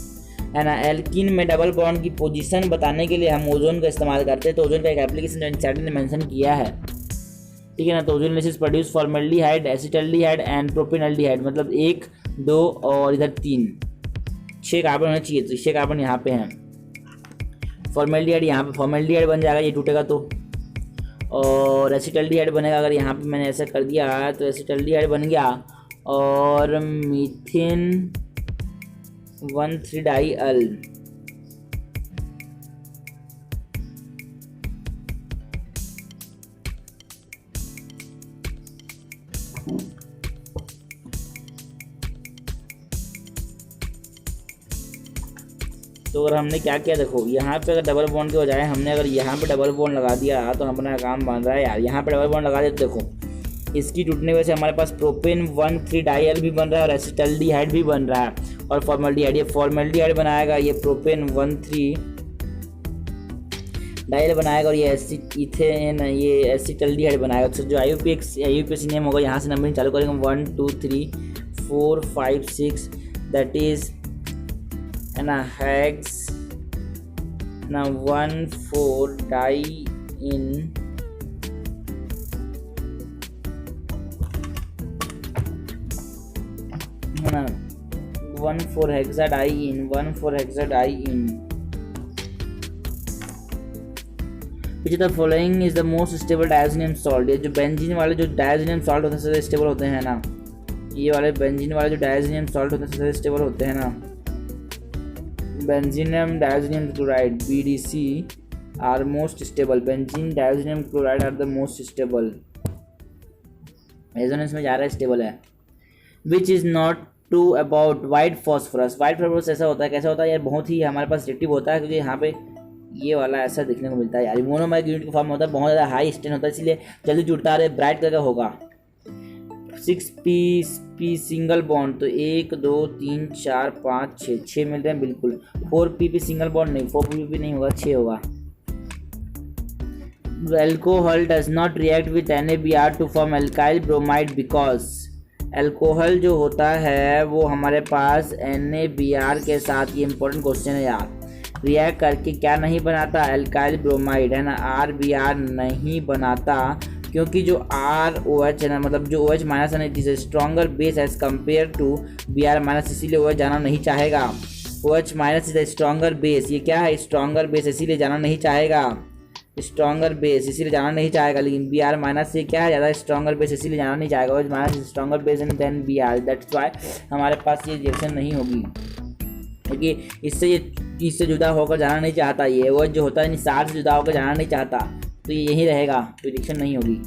ना, एल्कीन में डबल बॉन्ड की पोजीशन बताने के लिए हम ओजोन का इस्तेमाल करते हैं। तो ओजोन का एक एप्लीकेशन जो इंसाइड ने मेंशन किया है, ठीक है ना। तो ozonolysis produce formaldehyde, acetaldehyde and propanaldehyde, मतलब 1 2 और इधर 3 6 कार्बन होने चाहिए, तो 6 कार्बन यहाँ पे हैं। फॉर्मल्डिहाइड यहाँ पे फॉर्मल्डिहाइड बन जाएगा, ये टूटेगा तो, और एसिटल्डिहाइड बनेगा, अगर यहाँ पे मैंने ऐसा कर दिया तो एसिटल्डिहाइड बन गया, और मीथेन 1,3-डाइअल, तो अगर हमने क्या किया, देखो यहाँ पे अगर डबल बॉन्ड के बजाय हमने अगर यहाँ पे डबल बॉन्ड लगा दिया तो हमारा काम बन रहा है यार। यहाँ पे डबल बॉन्ड लगा दिया तो देखो इसकी टूटने की वजह से हमारे पास प्रोपेन 1,3-डाइअल भी बन रहा है और एसिटल्डिहाइड भी बन रहा है, और फॉर्मल्डिहाइड, ये फॉर्मल्डिहाइड बनाएगा, ये प्रोपेन 1,3-डाइअल बनाएगा, और ये इथेन ये एसिटल्डिहाइड बनाएगा। तो जो IUPAC नेम होगा यहाँ से नंबरिंग चालू करेंगे 1 2 3 4 5 6, दैट इज है ना हेक्स ना 1,4-डाइइन है ना 1,4-हेक्साडाइइन, 1,4-हेक्साडाइइन। Which of the following is the most stable diazonium salt? ये जो बेंजीन वाले जो डायजोनियम सॉल्ट होते हैं सबसे स्टेबल होते हैं ना, ये वाले बेंजीन वाले जो डायजोनियम सॉल्ट होते हैं सबसे स्टेबल होते हैं ना। Benzenium diazonium chloride BDC are most stable, benzene diazonium chloride are the most stable, resonance में जा रहा है, स्टेबल है। Which is not true about white phosphorus? White phosphorus ऐसा होता है, कैसा होता है यार, बहुत ही हमारे पास रिएक्टिव होता है, क्योंकि यहाँ पे ये वाला ऐसा देखने को मिलता है यार, मोनोमर यूनिट का फॉर्म होता है, बहुत ज़्यादा हाई स्ट्रेन होता है, इसलिए जल्दी जुड़ता है, ब्राइट कलर का होगा। 6p सिंगल बॉन्ड, तो 1 2 3 4 5 6 मिलते हैं बिल्कुल। 4p सिंगल बॉन्ड नहीं, 4p नहीं होगा, 6 होगा। Alcohol does not react with NaBr to form alkyl bromide because, alcohol जो होता है वो हमारे पास NaBr के साथ, ये इंपॉर्टेंट क्वेश्चन है यार, रिएक्ट करके क्या नहीं बनाता, एल्काइल ब्रोमाइड है ना, RBr नहीं बनाता, क्योंकि जो ROH है ना, मतलब जो OH माइनस है ना, it is stronger base as compare to Br minus, इसीलिए OH जाना नहीं चाहेगा। OH minus is stronger base, ये क्या है, स्ट्रॉन्गर बेस, इसीलिए जाना नहीं चाहेगा, स्ट्रॉन्गर बेस इसीलिए जाना नहीं चाहेगा। लेकिन Br माइनस से क्या है, ज़्यादा स्ट्रॉन्गर बेस, इसीलिए जाना नहीं चाहेगा। OH minus is stronger base and then Br, that's why हमारे पास ये रिएक्शन नहीं होगी, क्योंकि इससे जुदा होकर जाना नहीं चाहता, ये OH जो होता है निसार से जुदा होकर जाना नहीं चाहता, तो ये यही रहेगा, तो रिएक्शन नहीं होगी।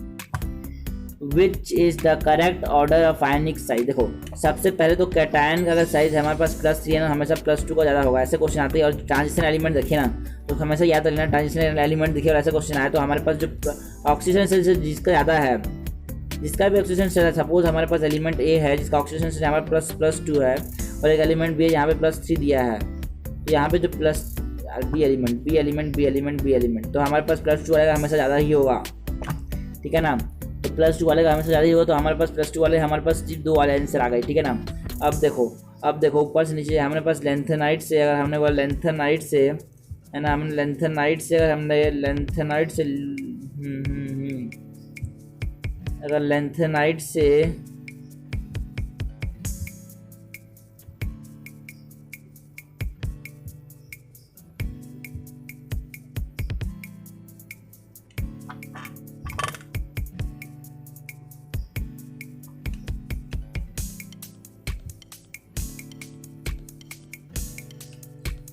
Which is the correct order of ionic size? देखो सबसे पहले तो कैटायन का अगर साइज हमारे पास +3 है ना, हमेशा +2 का ज़्यादा होगा, ऐसे क्वेश्चन आते हैं। और ट्रांजिशन एलिमेंट देखिए ना, तो हमेशा याद रखना, ट्रांजिशन एलिमेंट देखिए और ऐसा क्वेश्चन आए तो हमारे पास जो ऑक्सीजन सेल जिसका ज़्यादा है, जिसका भी ऑक्सीजन सेल है, सपोज हमारे पास एलिमेंट A है जिसका ऑक्सीजन सेल हमारे +2 है, और एक एलिमेंट B है यहाँ पे +3 दिया है, तो यहाँ पे जो B एलिमेंट, तो हमारे पास +2 वाले का हमेशा ज़्यादा ही होगा, ठीक है ना। तो +2 वाले का हमेशा ज़्यादा ही होगा, तो हमारे पास +2 वाले, हमारे पास 2 वाले आंसर आ गए, ठीक है ना। अब देखो ऊपर से नीचे हमारे पास लेंथेनाइट से, अगर हमने बोला लेंथेनाइट से है ना, हमने लेंथेनाइट से अगर हमने लेंथेनाइट से अगर लेंथेनाइट से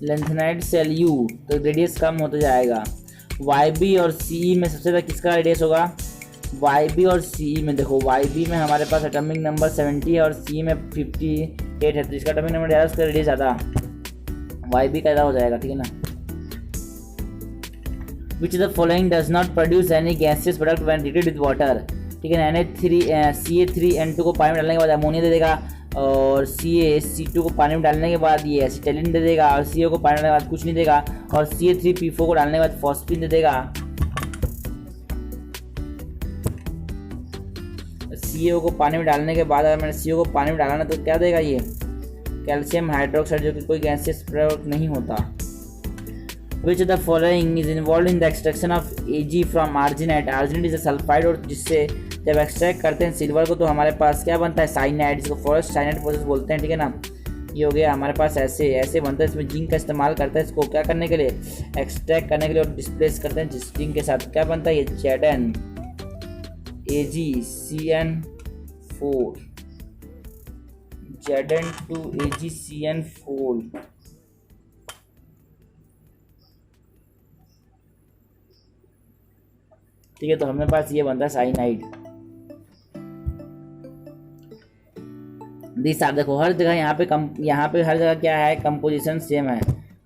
लेंथेनाइड सेल यू, तो रेडियस कम होता जाएगा। वाई बी और सी में सबसे ज़्यादा किसका रेडियस होगा? वाई बी और सी में देखो, वाई बी में हमारे पास एटॉमिक नंबर 70 है और सी में 58 है, तो इसका एटॉमिक नंबर ज़्यादा, उसका रेडियस ज़्यादा, वाई बी का ज़्यादा हो जाएगा, ठीक है ना। Which the following does not produce any gaseous product when treated with water, ठीक है ना। CA3N2 को पानी में डालने के बाद अमोनिया दे देगा, और CaC2 को पानी में डालने के बाद ये एसिटिलीन दे देगा, और CO को पानी में डालने के बाद कुछ नहीं देगा, और CA3P4 को डालने के बाद फॉस्फीन दे देगा। CO को पानी में डालने के बाद अगर मैंने CO को पानी में डाला ना तो क्या देगा? ये कैल्शियम हाइड्रोक्साइड, जो कि कोई गैसियस प्रोडक्ट नहीं होता। Which of the following is involved in the extraction of Ag from arginate? Arginate is a sulfide, और जिससे जब एक्सट्रैक्ट करते हैं सिल्वर को तो हमारे पास क्या बनता है? साइनाइड, जिसको फर्स्ट साइनाइड प्रोसेस बोलते हैं, ठीक है ना। ये हो गया हमारे पास, ऐसे बनता है। इसमें जिंक का इस्तेमाल करता है, इसको क्या करने के लिए? एक्सट्रैक्ट करने के लिए, और डिस्प्लेस करते हैं जिस जिंक के साथ क्या बनता है? ये ZnAgCN4, Zn2AgCN4। ठीक है, तो हमारे पास ये बनता है साइनाइड। दिस आप देखो हर जगह यहाँ पे हर जगह क्या है? कंपोजिशन सेम है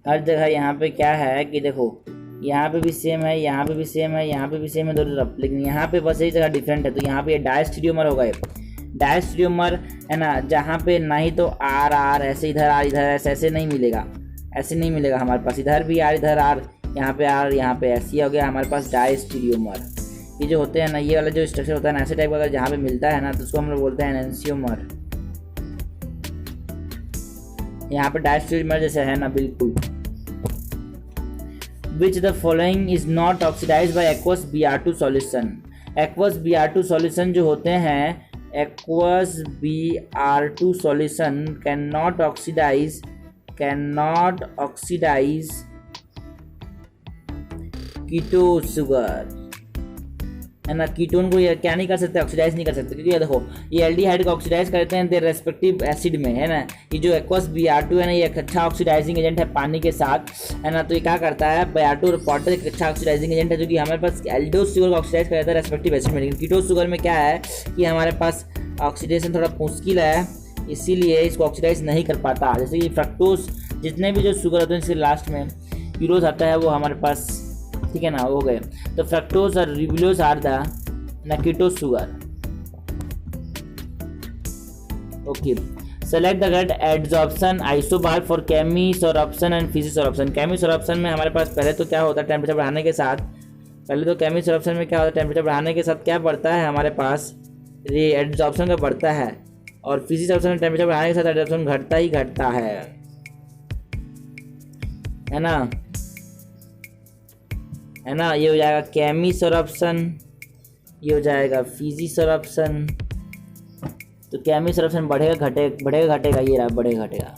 हर जगह। यहाँ पे क्या है कि देखो, यहाँ पे भी सेम है, यहाँ पे भी सेम है, यहाँ पे भी सेम है दोनों तरफ, लेकिन यहाँ पे बस एक जगह डिफरेंट है। तो यहाँ पे ये डायस्टीरियोमर होगा, डायस्टीरियोमर है ना, जहाँ पे ना ही तो आर ऐसे इधर आर इधर ऐसे नहीं मिलेगा, ऐसे नहीं मिलेगा हमारे पास। इधर भी आर, इधर आर, यहाँ पे आर, यहाँ पे ऐसे हो गया हमारे पास डायस्टीरियोमर। ये जो होते हैं ना, ये वाला जो स्ट्रक्चर होता है ना, ऐसे टाइप का अगर जहाँ पे मिलता है ना तो उसको हम लोग बोलते हैं एनेंशियोमर। यहाँ पे डायस्टीरियोमर जैसे है ना, बिल्कुल। Which the following is not oxidized by aqueous Br2 solution? Aqueous Br2 solution जो होते हैं, aqueous Br2 solution cannot oxidize keto sugar, है ना। कीटोन को ये क्या नहीं कर सकते? ऑक्सीडाइज नहीं कर सकते, क्योंकि ये देखो ये एल्डिहाइड को ऑक्सीडाइज करते हैं देयर रेस्पेक्टिव एसिड में, है ना। ये जो एक्वस Br2 है ना, ये एक अच्छा ऑक्सीडाइजिंग एजेंट है पानी के साथ, है ना। तो ये क्या करता है? Br2 और वाटर एक अच्छा ऑक्सीडाइजिंग एजेंट है, जो कि हमारे पास एल्डोस शुगर को ऑक्सीडाइज करता है रेस्पेक्टिव एसिड में। लेकिन कीटो शुगर में क्या है कि हमारे पास ऑक्सीडेशन थोड़ा मुश्किल है, इसीलिए इसको ऑक्सीडाइज नहीं कर पाता। जैसे कि फ्रक्टोज, जितने भी जो शुगर होते हैं इसके लास्ट में यूरोज आता है वो हमारे पास, ठीक है ना, हो गए। तो फ्रक्टोज और ribulose are the keto sugar. Okay, select the correct adsorption isobar for chemisorption and physisorption. Chemisorption में हमारे पास पहले तो क्या होता है? टेम्परेचर बढ़ाने के साथ, केमिसोरप्शन में क्या होता है? टेम्परेचर बढ़ाने के साथ क्या बढ़ता है हमारे पास? एडजॉर्प्शन का बढ़ता है। और फिजिसोरप्शन में टेम्परेचर बढ़ाने के साथ एडजॉर्प्शन घटता ही घटता है ना, है ना। ये हो जाएगा केमिसोरप्शन, ये हो जाएगा फिजिसोरप्शन। तो केमिसोरप्शन बढ़ेगा घटेगा, ये रहा बढ़ेगा घटेगा।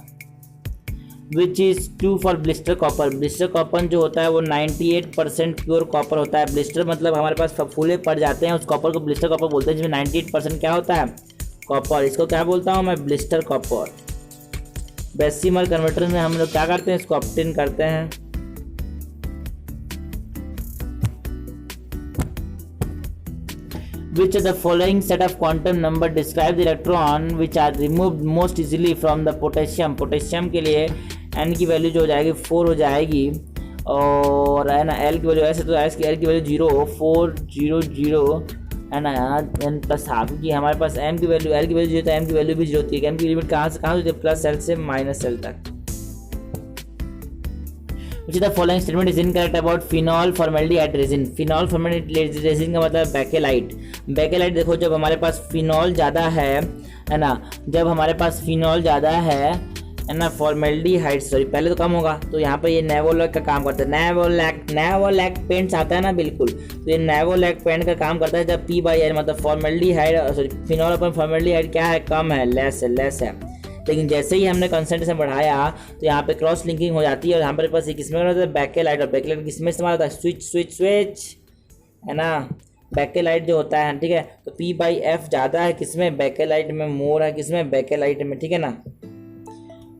Which is true for blister copper. Blister copper जो होता है वो 98% प्योर कॉपर होता है। ब्लिस्टर मतलब हमारे पास फफूले पड़ जाते हैं, उस कॉपर को ब्लिस्टर कॉपर बोलते हैं, जिसमें 98% क्या होता है? कॉपर। इसको क्या बोलता हूँ मैं? Blister copper. डेसिमल कन्वर्टर में हम लोग क्या करते हैं? इसको ऑब्टेन करते हैं। Which of the following set of quantum number describe the electron which are removed most easily from the potassium? Potassium के लिए n की वैल्यू जो हो जाएगी 4 हो जाएगी, और है ना l की वैल्यू ऐसे तो l की वैल्यू 0 4 0 0 है ना, n प्लस हाफ, क्योंकि हमारे पास m की वैल्यू l की वैल्यू 0 तो m की वैल्यू भी 0 होती है। m की लिमिट कहाँ से होती है? प्लस l से माइनस l तक। Which of the following statement is incorrect about phenol formaldehyde resin? phenol formaldehyde resin का मतलब बेकेलाइट। बेकेलाइट देखो, जब हमारे पास फिनॉल ज़्यादा है ना, जब हमारे पास फिनॉल ज़्यादा है ना, फॉर्मेल्डिहाइड सॉरी पहले तो कम होगा, तो यहाँ पे ये नेवोलैक का काम करता है। नेवोलैक पेंट्स आता है ना, बिल्कुल। तो ये नेवोलैक पेंट का काम करता है जब P/N मतलब फॉर्मेल्डिहाइड सॉरी फिनॉल अपन फॉर्मेल्डिहाइड क्या है? कम है, लेस है। लेकिन जैसे ही हमने कंसंट्रेशन बढ़ाया तो यहाँ पे क्रॉस लिंकिंग हो जाती है, और यहाँ पर पास किसमें होता है? बेकेलाइट। और बेकेलाइट किसमें इस्तेमाल होता है? स्विच है ना, बेकेलाइट जो होता है, ठीक है। तो P/F ज़्यादा है किसमें? बेकेलाइट में। मोर है किसमें? बेकेलाइट में, ठीक है ना।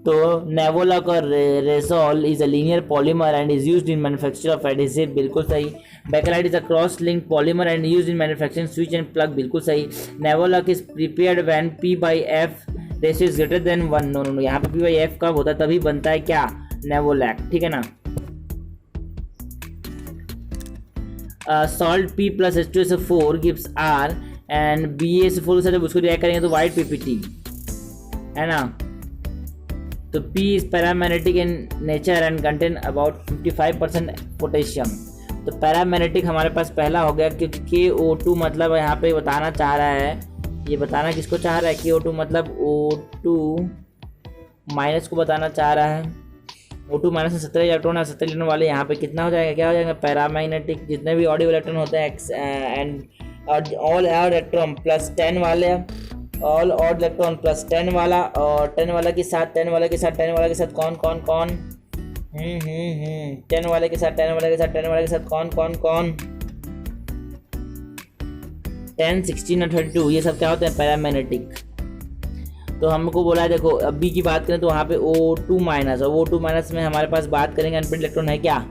तो नेवोलॉक और resol is a linear polymer and is used in manufacture of adhesive, बिल्कुल सही। Bakelite is a cross link polymer and used in manufacturing switch and plug, बिल्कुल सही। Novolac is prepared when P/F ratio is greater than 1, no, यहाँ पे P/F कब होता है, तभी बनता है क्या, नेवोलैक, ठीक है ना। Salt P + H2SO4 gives R and BaSO4 के साथ उसको रिएक्ट करेंगे तो वाइट PPT, है ना। तो P is paramagnetic in nature and contain about 55% potassium. तो पैरामैग्नेटिक हमारे पास पहला हो गया, क्योंकि KO2 मतलब यहाँ पे बताना चाह रहा है, ये बताना किसको चाह रहा है, KO2 मतलब O2 माइनस को बताना चाह रहा है। O2 माइनस में 17 इलेक्ट्रॉन है, 17 इलेक्ट्रॉन वाले यहाँ पे कितना हो जाएगा, क्या हो जाएगा, पैरामैग्नेटिक जितने भी ऑड इलेक्ट्रॉन होते हैं and all odd electron plus 10 वाले, ऑल ऑड इलेक्ट्रॉन प्लस 10 वाला, और 10 वाला के साथ 10 वाले के साथ 10 वाले के साथ कौन 10 वाले के साथ 10 वाले के साथ 10 वाले के साथ कौन 10, 16 और 32, ये सब क्या होते हैं, पैरामैग्नेटिक। तो हमको बोला है, देखो अब B की बात करें तो वहाँ पे O2 माइनस, और O2 माइनस में हमारे पास बात करेंगे अनपेड इलेक्ट्रॉन है क्या,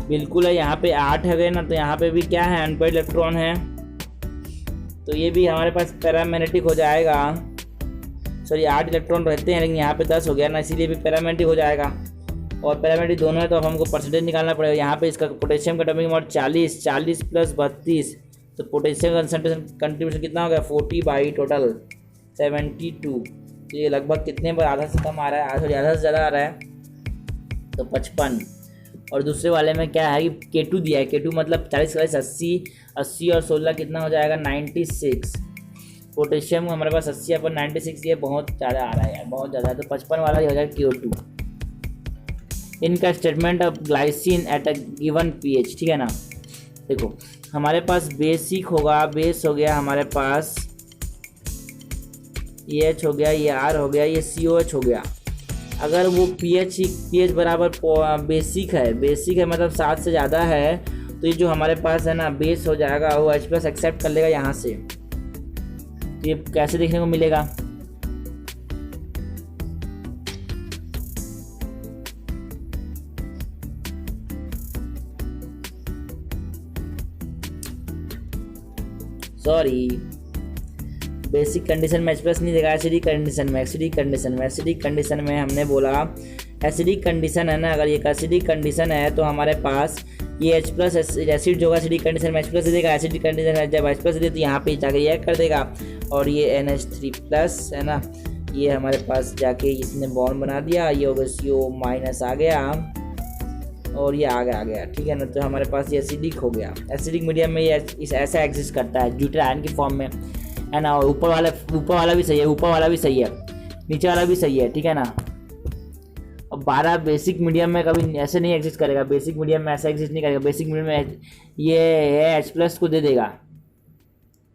बिल्कुल है, यहाँ पे 8 है गए ना, तो यहाँ पे भी क्या है, अनपेड इलेक्ट्रॉन है, तो ये भी हमारे पास पैरामैग्नेटिक हो जाएगा। सॉरी 8 इलेक्ट्रॉन रहते हैं लेकिन यहाँ पे 10 हो गया ना, इसीलिए भी पैरामैग्नेटिक हो जाएगा। और पैरामैग्नेटिक दोनों है तो अब हमको परसेंटेज निकालना पड़ेगा। यहाँ पे इसका पोटेशियम का एटॉमिक नंबर 40 प्लस 32, तो पोटेशियम कंट्रीब्यूशन कितना हो गया, 40 बाई टोटल 72। तो ये लगभग कितने पर, आधा से कम आ रहा है, आधा से ज़्यादा आ रहा है, तो 55। और दूसरे वाले में क्या है कि K2 दिया है, K2 मतलब 40 80 और 16 कितना हो जाएगा, 96। पोटेशियम हमारे पास 80 पर 96, ये बहुत ज़्यादा आ रहा है यार, बहुत ज़्यादा है, तो 55 वाला ही हो जाएगा Q2। इनका statement of glycine at a given pH, ठीक है ना। देखो हमारे पास बेसिक होगा, बेस हो गया हमारे पास, ये H हो गया, ये R हो गया, ये COH हो गया। अगर वो pH बराबर बेसिक है मतलब 7 से ज़्यादा है, तो ये जो हमारे पास है ना बेस हो जाएगा, वो H+ एक्सेप्ट कर लेगा यहाँ से। तो ये कैसे देखने को मिलेगा, सॉरी बेसिक कंडीशन में H+ नहीं देगा, एसिडिक कंडीशन में हमने बोला एसिडिक कंडीशन है ना, अगर ये एसिडिक कंडीशन है तो हमारे पास ये H+ एसिड जो होगा एसिडिक कंडीशन में H+ देगा, एसिडिक कंडीशन में जब H+ दे तो यहाँ पे जाकर रिएक्ट कर देगा, और ये NH3+ है ना, ये हमारे पास जाके इसने बॉन्ड बना दिया, ये होगा CO- आ गया, और ये आ गया, ठीक है ना। तो हमारे पास ये एसिडिक हो गया। एसिडिक मीडियम में ये ऐसा एग्जिस्ट करता है ड्यूटेरिल आयन की फॉर्म में, है ना। और ऊपर वाला भी सही है, ऊपर वाला भी सही है, नीचे वाला भी सही है, ठीक है ना। अब 12 बेसिक मीडियम में कभी ऐसे नहीं एग्जिस्ट करेगा, बेसिक मीडियम में ऐसा एग्जिस्ट नहीं करेगा। बेसिक मीडियम में ये H+ को दे देगा,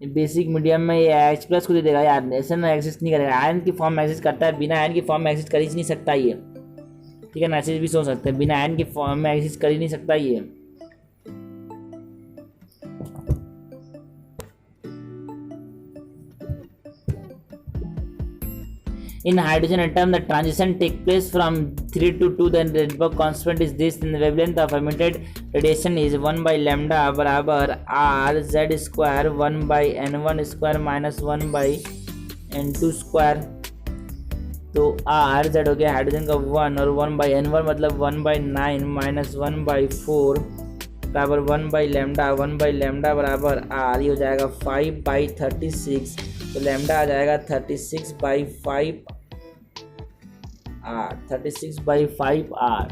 बेसिक मीडियम में ये H+ को दे देगा यार, ऐसे ना एग्जिस्ट नहीं करेगा। आयन की फॉर्म में एग्जिस्ट करता है, बिना आयन की फॉर्म में एग्जिस्ट कर ही नहीं सकता ये, ठीक है ना। ऐसे भी सोच सकते हैं, बिना आयन की फॉर्म में एग्जिस्ट कर ही नहीं सकता ये। In hydrogen atom, the transition takes place from 3 to 2. The Rydberg constant is this. And the wavelength of emitted radiation is 1 by lambda बराबर R Z square 1 by N1 square minus 1 by N2 square। तो R Z हो गया hydrogen का 1 और 1 by N1 मतलब 1 by 9 minus 1 by 4 बराबर 1 by lambda बराबर R, ये हो जाएगा 5 by 36। तो लैम्डा आ जाएगा 36 by 5 R, 36 by 5 R।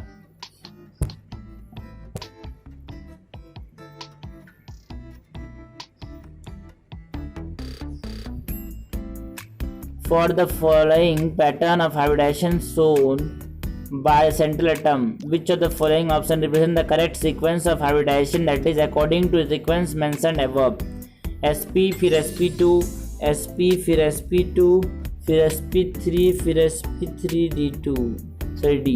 For the following pattern of hybridization shown by central atom, which of the following option represent the correct sequence of hybridization, that is according to the sequence mentioned above? sp फिर sp2 sp फिर sp2 फिर sp3 फिर sp3 d2 sorry d।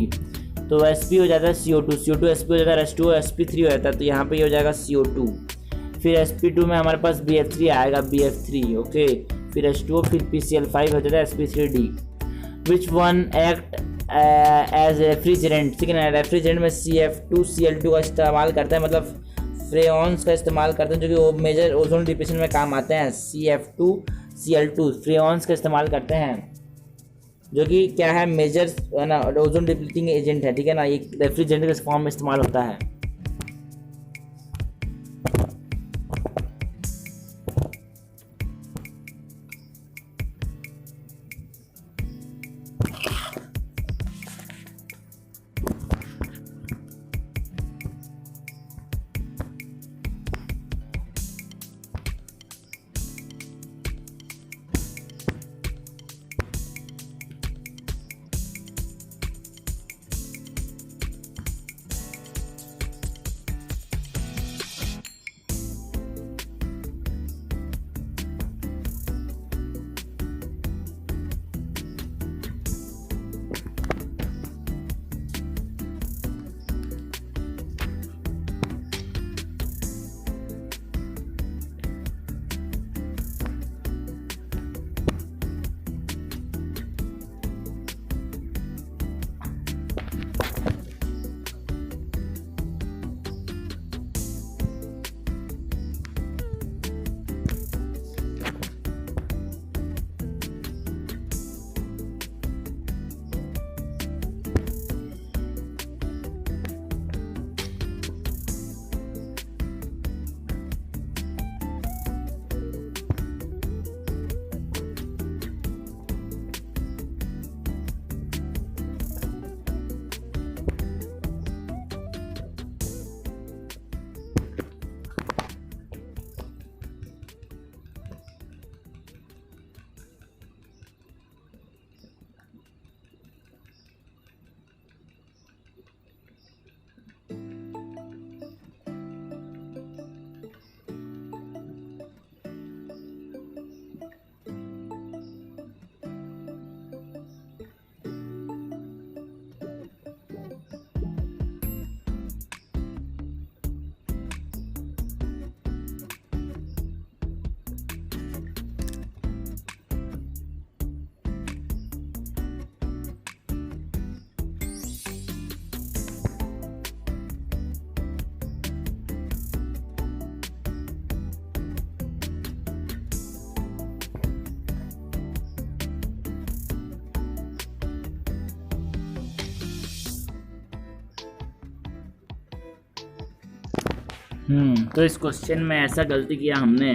तो sp हो जाता है CO2 sp हो जाता है H2, sp3 हो जाता है, तो यहाँ पे हो जाएगा CO2। फिर sp2 में हमारे पास BF3 आएगा, BF3 ओके, फिर H2O, फिर PCl5 हो जाता है sp3d। Which one act as refrigerant, ठीक है ना, रेफ्रिजरेंट में CF2Cl2 का इस्तेमाल करता है, मतलब फ्रेऑन्स का इस्तेमाल करते हैं जो कि वो मेजर ओजोन डिप्लीशन में काम आते हैं। CF2Cl2 फ्रेऑन्स का इस्तेमाल करते हैं जो कि क्या है, मेजर है ना ओजोन डिप्लीटिंग एजेंट है, ठीक है ना, ये रेफ्रिजरेंट के फॉर्म में इस्तेमाल होता है। तो इस क्वेश्चन में ऐसा गलती किया हमने,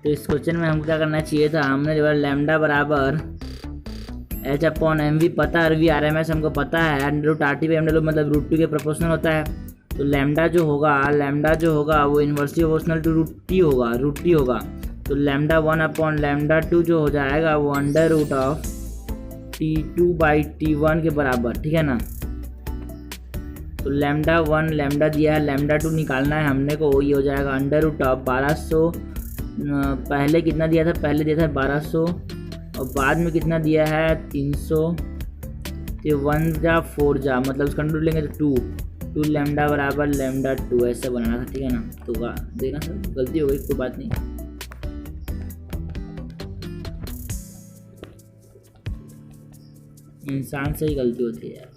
तो इस क्वेश्चन में हमको क्या करना चाहिए था, हमने जो है लैम्डा बराबर H/mv पता है, RV/RMS हमको पता है, √RT/mw मतलब √2 के प्रोपोर्शनल होता है। तो लैम्डा जो होगा वो इन्वर्सली प्रोपोर्शनल टू √T होगा। तो लैम्डा 1/λ2 जो हो जाएगा वो √T2/T1 के बराबर, ठीक है ना। तो लैम्डा 1 लैम्डा दिया है, लैम्डा 2 निकालना है हमने को, ये हो जाएगा √1200। पहले कितना दिया था, पहले दिया था 1200 और बाद में कितना दिया है 300। तो 1 जा 4 जा मतलब उसका अंडर लेंगे तो 2 लैम्डा बराबर लैम्डा 2 ऐसा बनाना था, ठीक है ना। तो देखना सर गलती हो गई, कोई बात नहीं। इंसान से ही गलती होती है यार।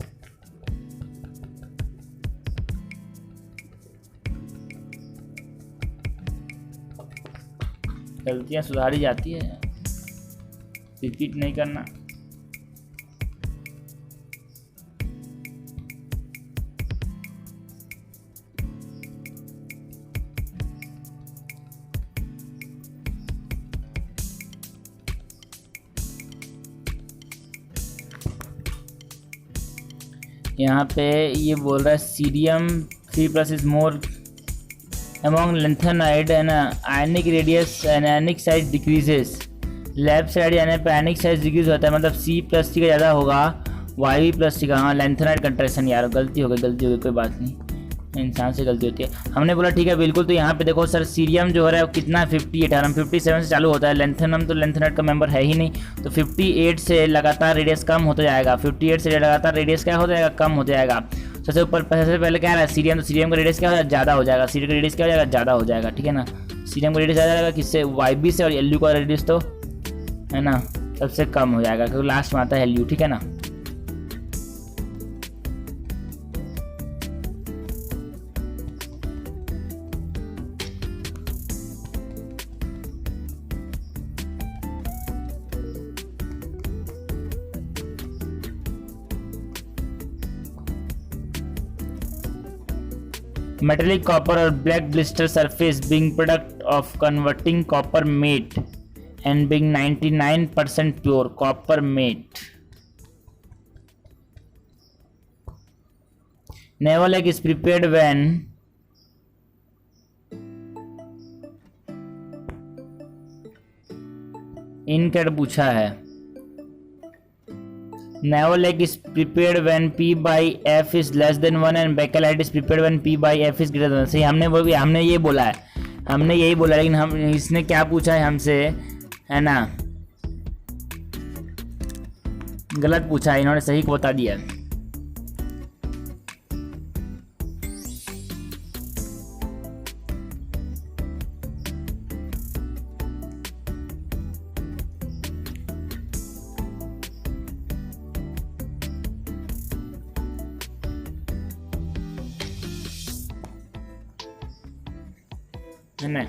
गलतियाँ सुधारी जाती है, रिपीट नहीं करना। यहाँ पे ये बोल रहा है cerium 3+ is more among lanthanide and ionic radius and ionic size decreases। Left side जाने पे आयनिक साइज डिक्रीज होता है, मतलब C+T का ज़्यादा होगा, YB+T का। हाँ लैंथेनाइड कंट्रैक्शन, यार गलती हो गई, कोई बात नहीं, इंसान से गलती होती है। हमने बोला ठीक है बिल्कुल। तो यहाँ पे देखो सर सीरियम जो हो रहा है वो कितना 58 है, 57 से चालू होता है। लैंथेनम तो लैंथेनाइड का मेंबर है ही नहीं, तो 58 से लगातार रेडियस कम होता जाएगा, 58 से लगातार रेडियस क्या हो जाएगा, कम हो जाएगा। सबसे ऊपर सबसे पहले क्या है सीरियम, तो सीरियम का रेडियस क्या हो जाएगा ज़्यादा हो जाएगा, सीरियम का रेडियस क्या हो जाएगा ज़्यादा हो जाएगा, ठीक है ना। सीरियम का रेडियस ज़्यादा जाएगा किससे, YB से, और LU का रेडियस तो है ना सबसे कम हो जाएगा क्योंकि लास्ट में आता है LU, ठीक है ना। Metallic copper or black blister surface being product of converting copper matte and being 99% pure copper matte. Naval egg is prepared when इनकट पूछा है। Naval egg is prepared when P by F is less than 1 and bakelite is prepared when P by F is greater than 1। सही हमने ये बोला है, हमने यही बोला, लेकिन हम इसने क्या पूछा है हमसे, है ना, गलत पूछा है, इन्होंने सही को बता दिया। है ना।